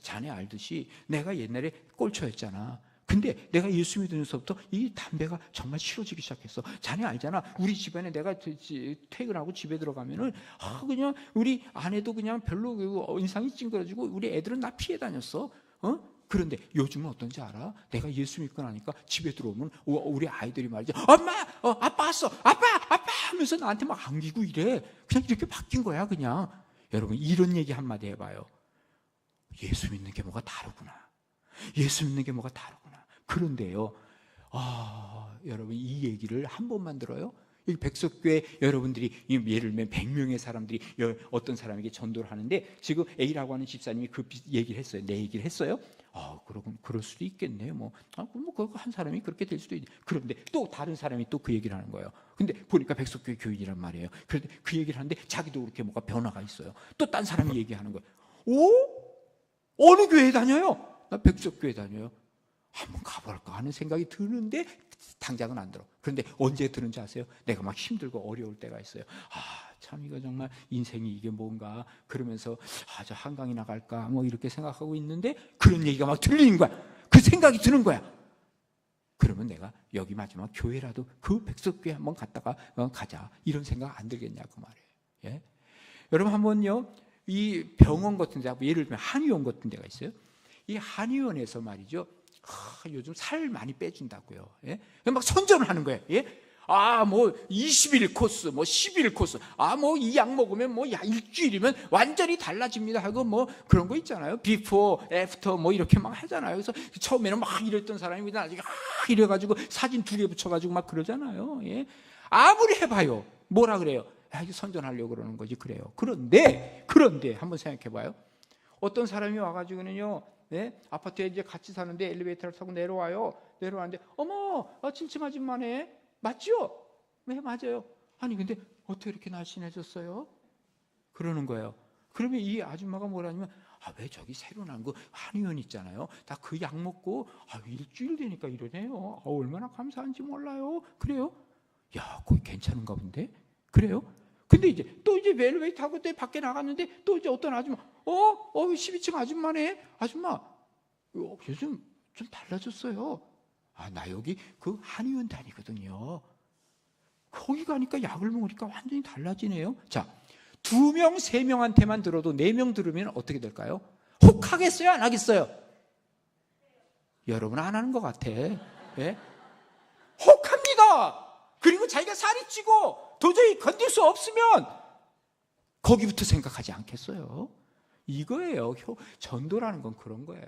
자네 알듯이 내가 옛날에 꼴초였잖아. 근데 내가 예수 믿으면서부터 이 담배가 정말 싫어지기 시작했어. 자네 알잖아. 우리 집안에 내가 퇴근하고 집에 들어가면은 그냥 우리 아내도 그냥 별로 인상이 찡그러지고 우리 애들은 나 피해 다녔어. 그런데 요즘은 어떤지 알아? 내가 예수 믿고 나니까 집에 들어오면 우리 아이들이 말이지, 엄마, 아빠 왔어, 아빠 하면서 나한테 막 안기고 이래. 그냥 이렇게 바뀐 거야, 그냥. 여러분, 이런 얘기 한마디 해봐요. 예수 믿는 게 뭐가 다르구나. 예수 믿는 게 뭐가 다르구나. 그런데요, 여러분, 이 얘기를 한 번만 들어요? 이 백석교회 여러분들이 예를 들면 100명의 사람들이 어떤 사람에게 전도를 하는데 지금 A라고 하는 집사님이 그 얘기를 했어요. 내 얘기를 했어요. 그럴 수도 있겠네요. 한 사람이 그렇게 될 수도 있네. 그런데 또 다른 사람이 또 그 얘기를 하는 거예요. 근데 보니까 백석교회 교인이란 말이에요. 그런데 그 얘기를 하는데 자기도 그렇게 뭐가 변화가 있어요. 또 딴 사람이 얘기하는 거예요. 어느 교회 다녀요? 나 백석교회 다녀요. 한번 가볼까 하는 생각이 드는데 당장은 안 들어. 그런데 언제 드는지 아세요? 내가 막 힘들고 어려울 때가 있어요. 참 이거 정말 인생이 이게 뭔가 그러면서 저 한강이나 갈까 이렇게 생각하고 있는데 그런 얘기가 막 들리는 거야. 그 생각이 드는 거야. 그러면 내가 여기 마지막 교회라도 그 백석교회 한번 갔다가 가자 이런 생각 안 들겠냐고 말이에요. 예? 여러분 한번요, 이 병원 같은 데, 예를 들면 한의원 같은 데가 있어요. 이 한의원에서 말이죠, 요즘 살 많이 빼준다고요. 예? 막 선전을 하는 거예요. 예? 20일 코스, 10일 코스, 이 약 먹으면 일주일이면 완전히 달라집니다 하고 그런 거 있잖아요. 비포, 애프터 이렇게 막 하잖아요. 그래서 처음에는 막 이랬던 사람이 나중에 이래가지고 사진 2개 붙여가지고 막 그러잖아요. 예? 아무리 해봐요. 뭐라 그래요? 이거 선전하려고 그러는 거지. 그래요. 그런데 한번 생각해봐요. 어떤 사람이 와가지고는요, 아파트에 이제 같이 사는데 엘리베이터를 타고 내려와는데 어머, 칭칭 아줌마네. 맞죠? 네, 맞아요. 아니 근데 어떻게 이렇게 날씬해졌어요? 그러는 거예요. 그러면 이 아줌마가 뭐라냐면 왜 저기 새로 난 그 한의원 있잖아요. 다 그 약 먹고 일주일 되니까 이러네요. 얼마나 감사한지 몰라요. 그래요? 야, 거기 괜찮은가 본데? 그래요? 근데 또 엘리베이터 타고 또 밖에 나갔는데 또 어떤 아줌마 12층 아줌마네. 아줌마 요즘 좀 달라졌어요. 나 여기 그 한의원 다니거든요. 거기 가니까 약을 먹으니까 완전히 달라지네요. 자, 2명, 3명한테만 들어도 4명 들으면 어떻게 될까요? 혹 하겠어요? 안 하겠어요? 여러분 안 하는 것 같아. 예? 혹 합니다. 그리고 자기가 살이 찌고 도저히 건들 수 없으면 거기부터 생각하지 않겠어요? 이거예요. 전도라는 건 그런 거예요.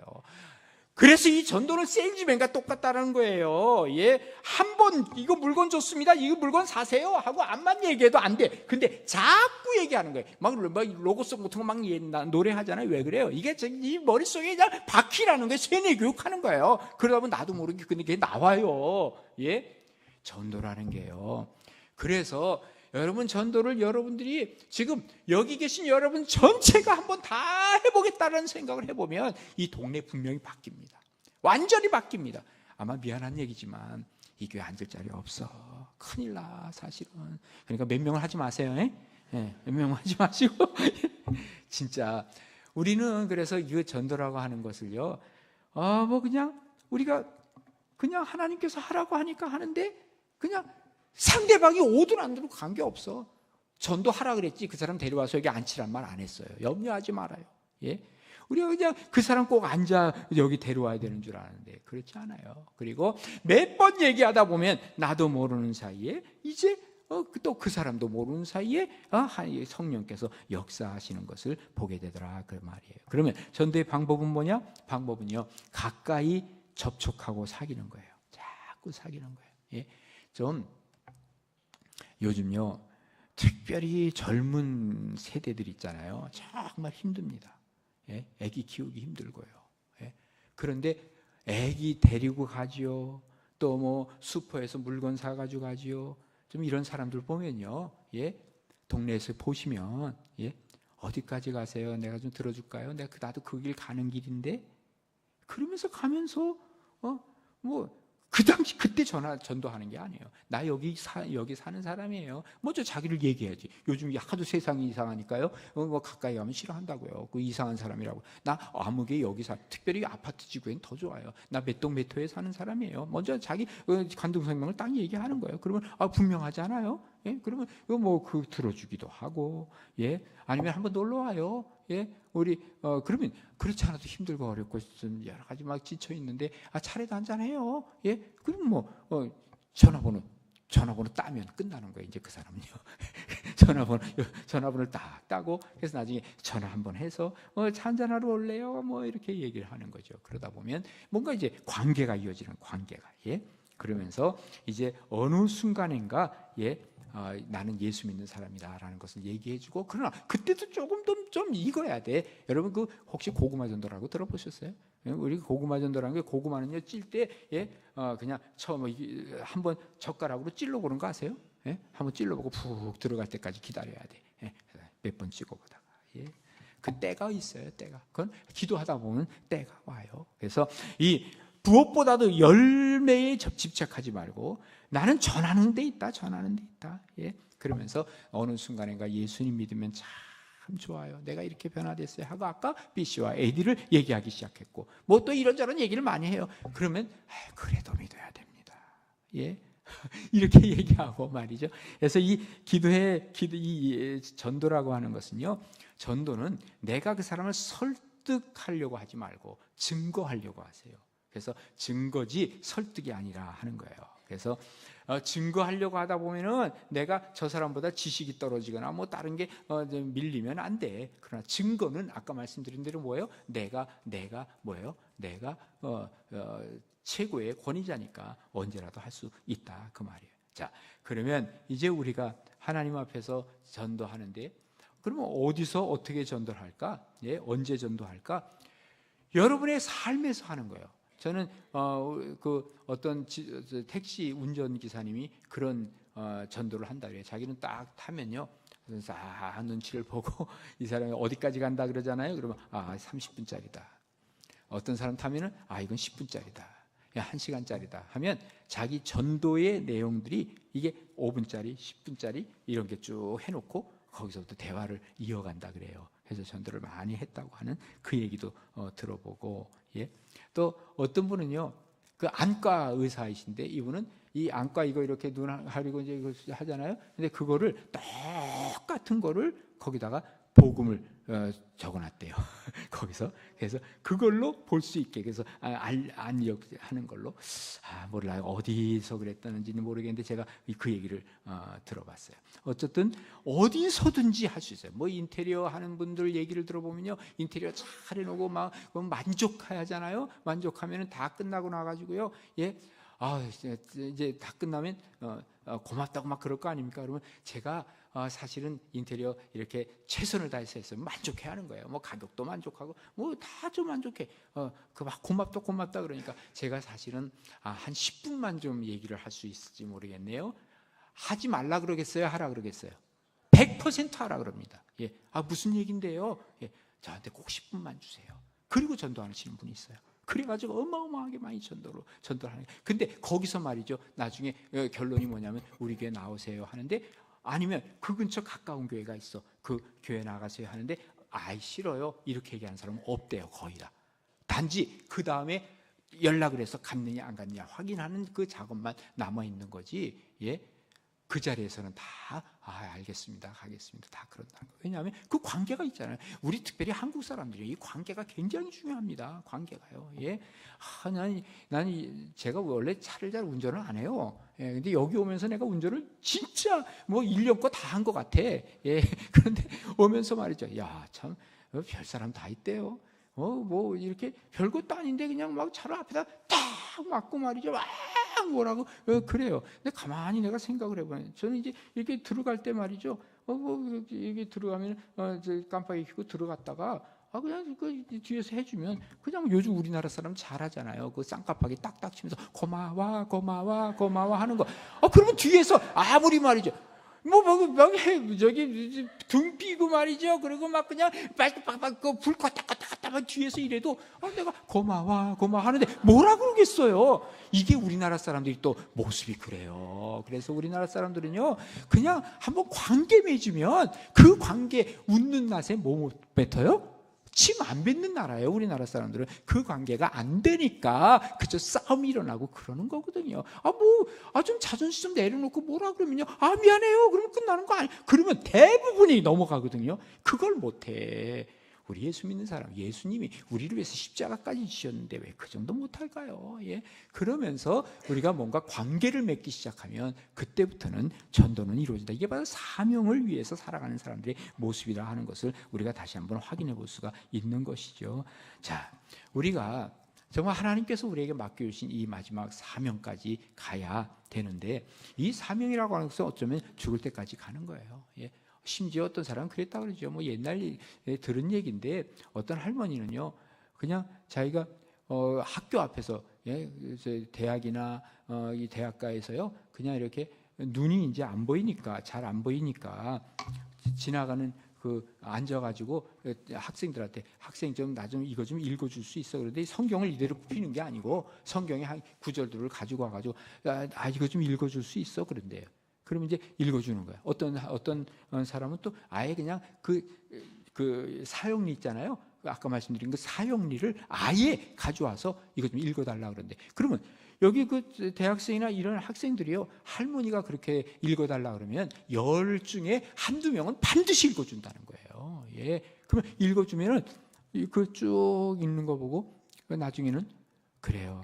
그래서 이 전도는 세일즈맨과 똑같다는 거예요. 예, 한 번 이거 물건 좋습니다. 이거 물건 사세요 하고 암만 얘기해도 안 돼. 근데 자꾸 얘기하는 거예요. 막 로고송 같은 거 막 노래하잖아요. 왜 그래요? 이게 이 머릿속에 그냥 박히라는 거예요. 세뇌 교육하는 거예요. 그러다 보면 나도 모르게 근데 그게 나와요. 예, 전도라는 게요. 그래서 여러분 전도를 여러분들이 지금 여기 계신 여러분 전체가 한번 다 해보겠다는 생각을 해보면 이 동네 분명히 바뀝니다. 완전히 바뀝니다. 아마 미안한 얘기지만 이 교회 앉을 자리 없어. 큰일 나 사실은. 그러니까 몇 명을 하지 마세요. 몇 명을 하지 마시고 진짜 우리는 그래서 이 전도라고 하는 것을요. 그냥 우리가 그냥 하나님께서 하라고 하니까 하는데 그냥 상대방이 오든 안 오든 관계없어. 전도하라 그랬지 그 사람 데려와서 여기 앉히란 말 안 했어요. 염려하지 말아요. 예? 우리가 그냥 그 사람 꼭 앉아 여기 데려와야 되는 줄 아는데 그렇지 않아요. 그리고 몇 번 얘기하다 보면 나도 모르는 사이에 이제 또 그 사람도 모르는 사이에 성령께서 역사하시는 것을 보게 되더라 그 말이에요. 그러면 전도의 방법은 뭐냐? 방법은요 가까이 접촉하고 사귀는 거예요. 자꾸 사귀는 거예요. 예? 좀 요즘요 특별히 젊은 세대들 있잖아요. 정말 힘듭니다. 예? 애기 키우기 힘들고요. 예? 그런데 애기 데리고 가지요. 또 뭐 슈퍼에서 물건 사가지고 가지요. 좀 이런 사람들 보면요. 예? 동네에서 보시면 예? 어디까지 가세요? 내가 좀 들어줄까요? 나도 그 길 가는 길인데 그러면서 가면서 그 당시 그때 전도하는 게 아니에요. 나 여기 사는 사람이에요. 먼저 자기를 얘기해야지. 요즘 하도 세상이 이상하니까요. 가까이 가면 싫어한다고요. 그 이상한 사람이라고. 나 아무개 여기 특별히 아파트 지구엔 더 좋아요. 나 몇 동 몇 호에 사는 사람이에요. 먼저 자기 관동생명을 딱 얘기하는 거예요. 그러면 분명하잖아요. 예? 그러면 들어주기도 하고, 예? 아니면 한번 놀러 와요. 예? 우리 그러면 그렇지 않아도 힘들고 어렵고 좀 여러 가지 막 지쳐 있는데 차례도 한잔 해요. 예? 그럼 전화번호 따면 끝나는 거예요. 이제 그 사람은요. 전화번호를 딱 따고 그래서 나중에 전화 한번 해서 차 한잔하러 올래요? 이렇게 얘기를 하는 거죠. 그러다 보면 뭔가 이제 관계가 이어지는 관계가 예? 그러면서 이제 어느 순간인가 예? 나는 예수 믿는 사람이다라는 것을 얘기해주고 그러나 그때도 조금 좀 익어야 돼. 여러분 혹시 고구마 전도라고 들어보셨어요? 우리 고구마 전도라는 게 고구마는요 찔 때 예? 그냥 처음 한번 젓가락으로 찔러보는 거 아세요? 예? 한번 찔러보고 푹 들어갈 때까지 기다려야 돼. 예? 몇 번 찍어보다가 예? 그 때가 있어요. 때가 그건 기도하다 보면 때가 와요. 그래서 이 무엇보다도 열매에 집착하지 말고 나는 전하는 데 있다. 예? 그러면서 어느 순간인가 예수님 믿으면 참 좋아요. 내가 이렇게 변화됐어요 하고 아까 B씨와 AD를 얘기하기 시작했고 또 이런저런 얘기를 많이 해요. 그러면 그래도 믿어야 됩니다. 예? 이렇게 얘기하고 말이죠. 그래서 이 이 전도라고 하는 것은요. 전도는 내가 그 사람을 설득하려고 하지 말고 증거하려고 하세요. 그래서 증거지 설득이 아니라 하는 거예요. 그래서 증거하려고 하다 보면은 내가 저 사람보다 지식이 떨어지거나 다른 게 밀리면 안 돼. 그러나 증거는 아까 말씀드린 대로 뭐예요? 내가 뭐예요? 내가 최고의 권위자니까 언제라도 할 수 있다 그 말이에요. 자, 그러면 이제 우리가 하나님 앞에서 전도하는데 그러면 어디서 어떻게 전도를 할까? 예, 언제 전도할까? 여러분의 삶에서 하는 거예요. 저는 어떤 택시 운전 기사님이 그런 전도를 한다 그래요. 자기는 딱 타면요 그래서 눈치를 보고 이 사람이 어디까지 간다 그러잖아요. 그러면 30분짜리다. 어떤 사람 타면은 이건 10분짜리다. 야, 1시간짜리다 하면 자기 전도의 내용들이 이게 5분짜리, 10분짜리 이런 게 쭉 해놓고 거기서부터 대화를 이어간다 그래요. 그래서 전도를 많이 했다고 하는 그 얘기도 들어보고, 예. 또 어떤 분은요, 그 안과 의사이신데 이분은 이 안과 이거 이렇게 눈 가리고 이제 이거 하잖아요. 근데 그거를 똑같은 거를 거기다가 복음을 적어놨대요. 거기서 그래서 그걸로 볼 수 있게 그래서 안역하는 걸로 몰라요. 어디서 그랬다는지는 모르겠는데 제가 그 얘기를 들어봤어요. 어쨌든 어디서든지 할 수 있어요. 뭐 인테리어 하는 분들 얘기를 들어보면요, 인테리어 잘 해놓고 막 만족하잖아요. 만족하면은 다 끝나고 나가지고요, 예. 이제 다 끝나면 고맙다고 막 그럴 거 아닙니까? 그러면 제가 사실은 인테리어 이렇게 최선을 다해서 했어요. 만족해 하는 거예요. 뭐 가격도 만족하고 뭐 다 좀 만족해. 그 막 고맙다 그러니까 제가 사실은 한 10분만 좀 얘기를 할 수 있을지 모르겠네요. 하지 말라 그러겠어요? 하라 그러겠어요? 100% 하라 그럽니다. 예. 무슨 얘긴데요? 예. 저한테 꼭 10분만 주세요. 그리고 전도하시는 분이 있어요. 그래가지고 어마어마하게 많이 전도를 하는. 근데 거기서 말이죠, 나중에 결론이 뭐냐면 우리 교회 나오세요 하는데, 아니면 그 근처 가까운 교회가 있어, 그 교회 나가세요 하는데 싫어요 이렇게 얘기하는 사람은 없대요. 거의 다. 단지 그 다음에 연락을 해서 갔느냐 안 갔느냐 확인하는 그 작업만 남아있는 거지. 예. 그 자리에서는 다 알겠습니다, 가겠습니다, 다 그런다는 거예요. 왜냐하면 그 관계가 있잖아요. 우리 특별히 한국 사람들이 이 관계가 굉장히 중요합니다. 관계가요. 예. 난 제가 원래 차를 잘 운전을 안 해요. 예. 근데 여기 오면서 내가 운전을 진짜 뭐 1년 거 다 한 것 같아. 예. 그런데 오면서 말이죠. 야, 참 별 사람 다 있대요. 뭐 이렇게 별것도 아닌데 그냥 막 차를 앞에다 딱 막고 말이죠. 막 뭐라고 그래요. 근데 가만히 내가 생각을 해봐요. 저는 이제 이렇게 들어갈 때 말이죠. 이게 들어가면 깜빡이 켜고 들어갔다가 그냥 그 뒤에서 해주면 그냥 요즘 우리나라 사람 잘하잖아요. 그 쌍깜빡이 딱딱 치면서 고마워 하는 거. 그러면 뒤에서 아무리 말이죠. 저기 등 삐고 말이죠. 그리고 막 그냥 빡빡 불 껐다 뒤에서 이래도 내가 고마워 하는데 뭐라 그러겠어요. 이게 우리나라 사람들이 또 모습이 그래요. 그래서 우리나라 사람들은요, 그냥 한번 관계 맺으면 그 관계 웃는 낯에 뭐 못 뱉어요? 침 안 뱉는 나라예요. 우리나라 사람들은 그 관계가 안 되니까 그저 싸움이 일어나고 그러는 거거든요. 좀 자존심 좀 내려놓고 뭐라 그러면요, 미안해요 그러면 끝나는 거 아니에요. 그러면 대부분이 넘어가거든요. 그걸 못해. 우리 예수 믿는 사람, 예수님이 우리를 위해서 십자가까지 지셨는데 왜 그 정도 못할까요? 예. 그러면서 우리가 뭔가 관계를 맺기 시작하면 그때부터는 전도는 이루어진다. 이게 바로 사명을 위해서 살아가는 사람들의 모습이라 하는 것을 우리가 다시 한번 확인해 볼 수가 있는 것이죠. 자, 우리가 정말 하나님께서 우리에게 맡겨주신 이 마지막 사명까지 가야 되는데, 이 사명이라고 하는 것은 어쩌면 죽을 때까지 가는 거예요. 예. 심지어 어떤 사람은 그랬다 그러죠. 뭐 옛날에 들은 얘기인데, 어떤 할머니는요, 그냥 자기가 학교 앞에서, 예, 대학이나 이 대학가에서요, 그냥 이렇게 눈이 이제 안 보이니까, 잘 안 보이니까 지나가는 앉아가지고 학생들한테, 학생 좀 나 좀 이거 좀 읽어줄 수 있어. 그런데 성경을 이대로 피는 게 아니고 성경의 한 구절들을 가지고 와가지고 이거 좀 읽어줄 수 있어. 그런데요. 그러면 이제 읽어주는 거야. 어떤 사람은 또 아예 그냥 그 사용리 있잖아요. 아까 말씀드린 그 사용리를 아예 가져와서 이거 좀 읽어달라 그러는데, 그러면 여기 그 대학생이나 이런 학생들이요, 할머니가 그렇게 읽어달라 그러면 10 중에 한두 명은 반드시 읽어준다는 거예요. 예. 그러면 읽어주면은 그 쭉 읽는 거 보고 나중에는 그래요.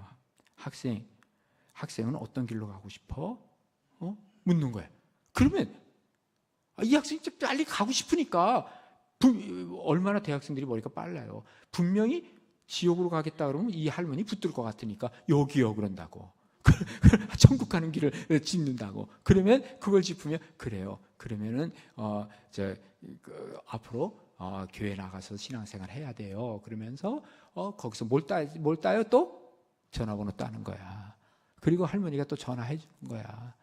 학생은 어떤 길로 가고 싶어? 묻는 거예요. 그러면 이 학생이 빨리 가고 싶으니까, 얼마나 대학생들이 머리가 빨라요. 분명히 지옥으로 가겠다 그러면 이 할머니 붙들 것 같으니까 여기요 그런다고. 천국 가는 길을 짚는다고. 그러면 그걸 짚으면 그래요. 그러면은 앞으로 교회 나가서 신앙생활 해야 돼요. 그러면서 거기서 뭘 따요? 또 전화번호 따는 거야. 그리고 할머니가 또 전화해 주는 거야.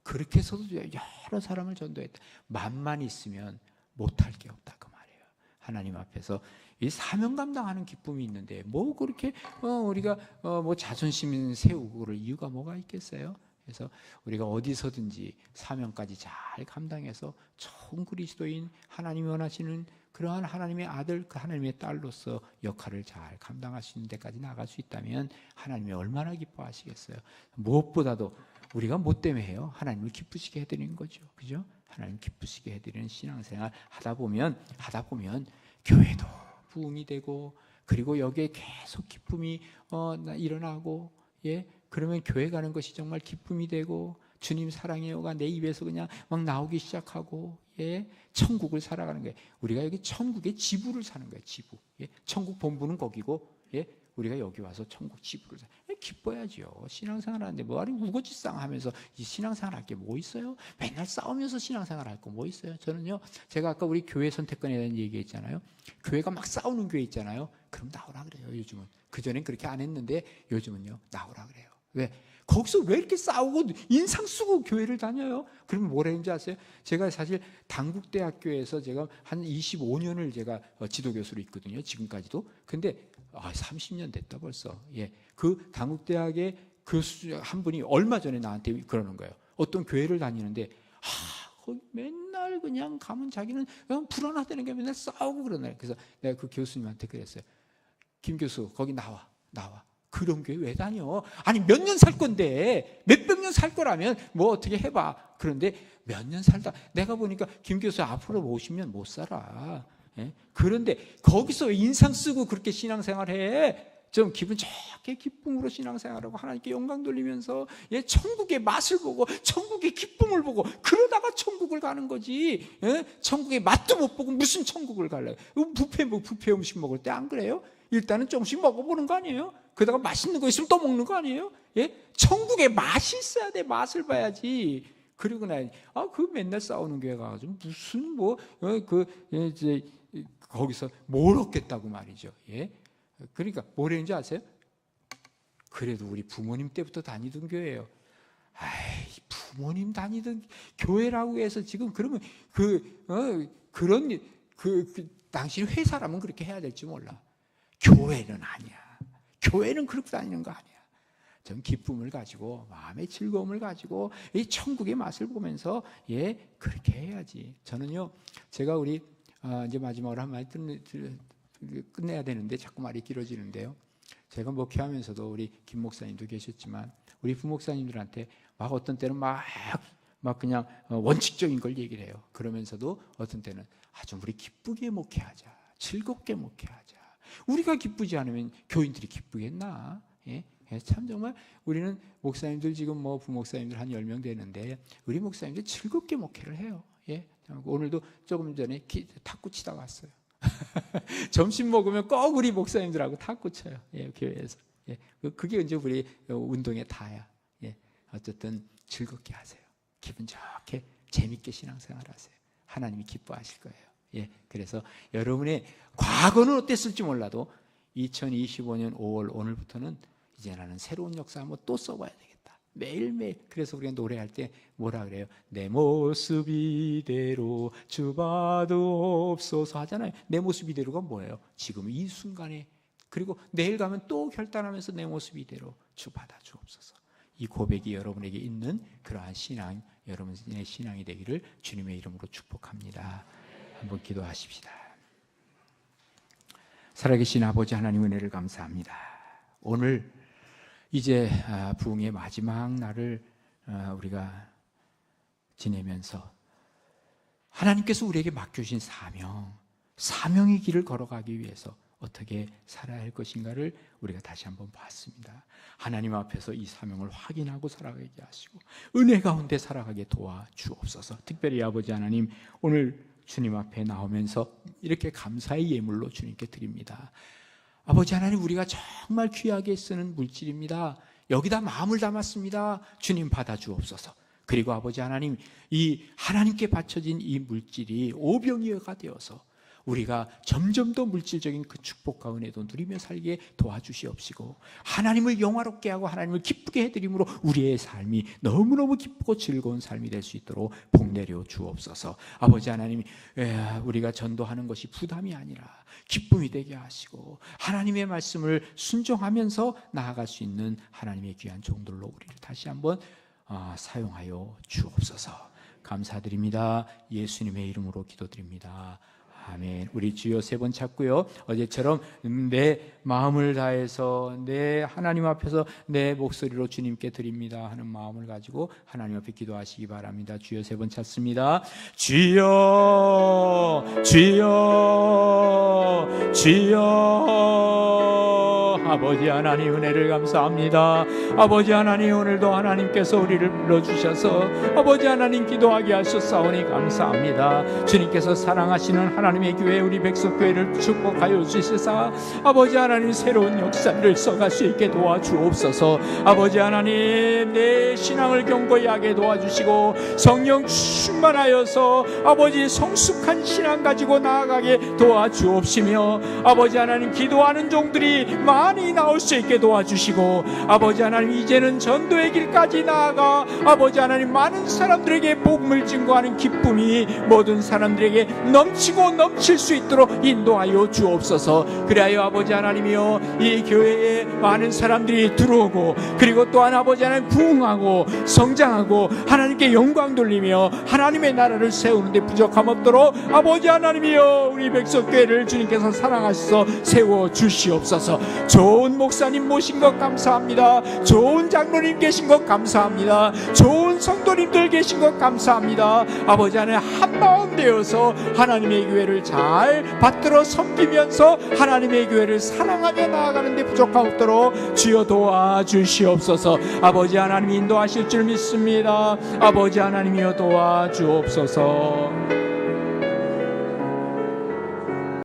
그렇게 해서도 여러 사람을 전도했다. 맘만 있으면 못할 게 없다 그 말이에요. 하나님 앞에서 이 사명 감당하는 기쁨이 있는데 뭐 그렇게 우리가 뭐 자존심 세우고 그럴 이유가 뭐가 있겠어요? 그래서 우리가 어디서든지 사명까지 잘 감당해서 좋은 그리스도인, 하나님이 원하시는 그러한 하나님의 아들, 그 하나님의 딸로서 역할을 잘 감당할 수 있는 데까지 나갈 수 있다면 하나님이 얼마나 기뻐하시겠어요. 무엇보다도 우리가 뭐 때문에 해요? 하나님을 기쁘시게 해드리는 거죠. 그죠? 하나님 기쁘시게 해드리는 신앙생활 하다 보면 교회도 부흥이 되고, 그리고 여기에 계속 기쁨이 일어나고, 예, 그러면 교회 가는 것이 정말 기쁨이 되고, 주님 사랑해요가 내 입에서 그냥 막 나오기 시작하고, 예, 천국을 살아가는 거예요. 우리가 여기 천국의 지부를 사는 거예요. 지부. 예, 천국 본부는 거기고, 예, 우리가 여기 와서 천국 지부를 기뻐야지요. 신앙생활 하는데 뭐하리 우거지쌍 하면서 이 신앙생활 할 게 뭐 있어요? 맨날 싸우면서 신앙생활 할 거 뭐 있어요? 저는요, 제가 아까 우리 교회 선택권에 대한 얘기 했잖아요. 교회가 막 싸우는 교회 있잖아요. 그럼 나오라 그래요. 요즘은. 그전엔 그렇게 안 했는데 요즘은요, 나오라 그래요. 왜? 거기서 왜 이렇게 싸우고 인상 쓰고 교회를 다녀요? 그러면 뭐라 했는지 아세요? 제가 사실 당국대학교에서 제가 한 25년을 제가 지도교수로 있거든요. 지금까지도. 근데 30년 됐다 벌써. 예, 그 당국대학의 교수 한 분이 얼마 전에 나한테 그러는 거예요. 어떤 교회를 다니는데 거기 맨날 그냥 가면 자기는 그냥 불안하다는 게 맨날 싸우고 그러나요. 그래서 내가 그 교수님한테 그랬어요. 김 교수 거기 나와. 그런 교회 왜 다녀? 아니 몇 년 살 건데, 몇백 년 살 거라면 뭐 어떻게 해봐. 그런데 몇 년 살다 내가 보니까 김 교수 앞으로 50년 못 살아. 예? 그런데 거기서 인상 쓰고 그렇게 신앙생활해? 좀 기분 좋게 기쁨으로 신앙생활하고 하나님께 영광 돌리면서, 예, 천국의 맛을 보고 천국의 기쁨을 보고 그러다가 천국을 가는 거지. 예? 천국의 맛도 못 보고 무슨 천국을 갈래요? 뷔페 음식 먹을 때 안 그래요? 일단은 조금씩 먹어보는 거 아니에요? 그러다가 맛있는 거 있으면 또 먹는 거 아니에요? 예? 천국의 맛이 있어야 돼. 맛을 봐야지. 그리고 나 그 맨날 싸우는 교회 가가지고 무슨 이제 거기서 뭘 얻겠다고 말이죠. 예? 그러니까 뭐라는지 아세요? 그래도 우리 부모님 때부터 다니던 교회예요. 부모님 다니던 교회라고 해서 지금 그러면 당신 회사라면 그렇게 해야 될지 몰라. 교회는 아니야. 교회는 그렇게 다니는 거 아니야. 전 기쁨을 가지고, 마음의 즐거움을 가지고, 이 천국의 맛을 보면서, 예, 그렇게 해야지. 저는요, 제가 우리 이제 마지막으로 한 마디 끝내야 되는데 자꾸 말이 길어지는데요. 제가 목회하면서도 우리 김 목사님도 계셨지만 우리 부목사님들한테 막 어떤 때는 막 그냥 원칙적인 걸 얘기를 해요. 그러면서도 어떤 때는 좀 우리 기쁘게 목회하자, 즐겁게 목회하자. 우리가 기쁘지 않으면 교인들이 기쁘겠나? 예? 참 정말 우리는 목사님들 지금 뭐 부목사님들 한 10명 되는데 우리 목사님들 즐겁게 목회를 해요. 예? 오늘도 조금 전에 탁구 치다 왔어요. 점심 먹으면 꼭 우리 목사님들하고 탁구 쳐요. 예, 교회에서. 예, 그게 이제 우리 운동의 다야. 예, 어쨌든 즐겁게 하세요. 기분 좋게 재밌게 신앙생활 하세요. 하나님이 기뻐하실 거예요. 예, 그래서 여러분의 과거는 어땠을지 몰라도 2025년 5월 오늘부터는 이제 나는 새로운 역사 한번 또 써봐야 되겠다. 매일매일. 그래서 우리가 노래할 때 뭐라 그래요? 내 모습 이대로 주 받으옵소서 하잖아요. 내 모습 이대로가 뭐예요? 지금 이 순간에, 그리고 내일 가면 또 결단하면서 내 모습 이대로 주 받아 주옵소서. 이 고백이 여러분에게 있는 그러한 신앙, 여러분의 신앙이 되기를 주님의 이름으로 축복합니다. 한번 기도하십시다. 살아계신 아버지 하나님, 은혜를 감사합니다. 오늘 이제 부흥의 마지막 날을 우리가 지내면서 하나님께서 우리에게 맡겨주신 사명의 길을 걸어가기 위해서 어떻게 살아야 할 것인가를 우리가 다시 한번 봤습니다. 하나님 앞에서 이 사명을 확인하고 살아가게 하시고 은혜 가운데 살아가게 도와주옵소서. 특별히 아버지 하나님, 오늘 주님 앞에 나오면서 이렇게 감사의 예물로 주님께 드립니다. 아버지 하나님, 우리가 정말 귀하게 쓰는 물질입니다. 여기다 마음을 담았습니다. 주님 받아주옵소서. 그리고 아버지 하나님, 이 하나님께 바쳐진 이 물질이 오병이어가 되어서 우리가 점점 더 물질적인 그 축복과 은혜도 누리며 살게 도와주시옵시고, 하나님을 영화롭게 하고 하나님을 기쁘게 해드림으로 우리의 삶이 너무너무 기쁘고 즐거운 삶이 될 수 있도록 복내려 주옵소서. 아버지 하나님, 우리가 전도하는 것이 부담이 아니라 기쁨이 되게 하시고 하나님의 말씀을 순종하면서 나아갈 수 있는 하나님의 귀한 종들로 우리를 다시 한번 사용하여 주옵소서. 감사드립니다. 예수님의 이름으로 기도드립니다. 아멘. 우리 주여 세 번 찾고요. 어제처럼 내 마음을 다해서 내 하나님 앞에서 내 목소리로 주님께 드립니다 하는 마음을 가지고 하나님 앞에 기도하시기 바랍니다. 주여 세 번 찾습니다. 주여, 주여, 주여. 아버지 하나님, 은혜를 감사합니다. 아버지 하나님, 오늘도 하나님께서 우리를 불러주셔서 아버지 하나님 기도하게 하셨사오니 감사합니다. 주님께서 사랑하시는 하나님의 교회, 우리 백석교회를 축복하여 주시사 아버지 하나님 새로운 역사를 써갈 수 있게 도와주옵소서. 아버지 하나님, 내 신앙을 견고히 하게 도와주시고 성령 충만하여서 아버지 성숙한 신앙 가지고 나아가게 도와주옵시며, 아버지 하나님 기도하는 종들이 많이 나올 수 있게 도와주시고, 아버지 하나님 이제는 전도의 길까지 나아가 아버지 하나님 많은 사람들에게 복음을 증거하는 기쁨이 모든 사람들에게 넘치고 넘칠 수 있도록 인도하여 주옵소서. 그리하여 아버지 하나님이여, 이 교회에 많은 사람들이 들어오고 그리고 또한 아버지 하나님 부흥하고 성장하고 하나님께 영광 돌리며 하나님의 나라를 세우는데 부족함 없도록 아버지 하나님이여, 우리 백석교회를 주님께서 사랑하셔서 세워 주시옵소서. 좋은 목사님 모신 것 감사합니다. 좋은 장로님 계신 것 감사합니다. 좋은 성도님들 계신 것 감사합니다. 아버지 하나님 한마음 되어서 하나님의 교회를 잘 받들어 섬기면서 하나님의 교회를 사랑하며 나아가는 데 부족함 없도록 주여 도와주시옵소서. 아버지 하나님 인도하실 줄 믿습니다. 아버지 하나님이여 도와주옵소서.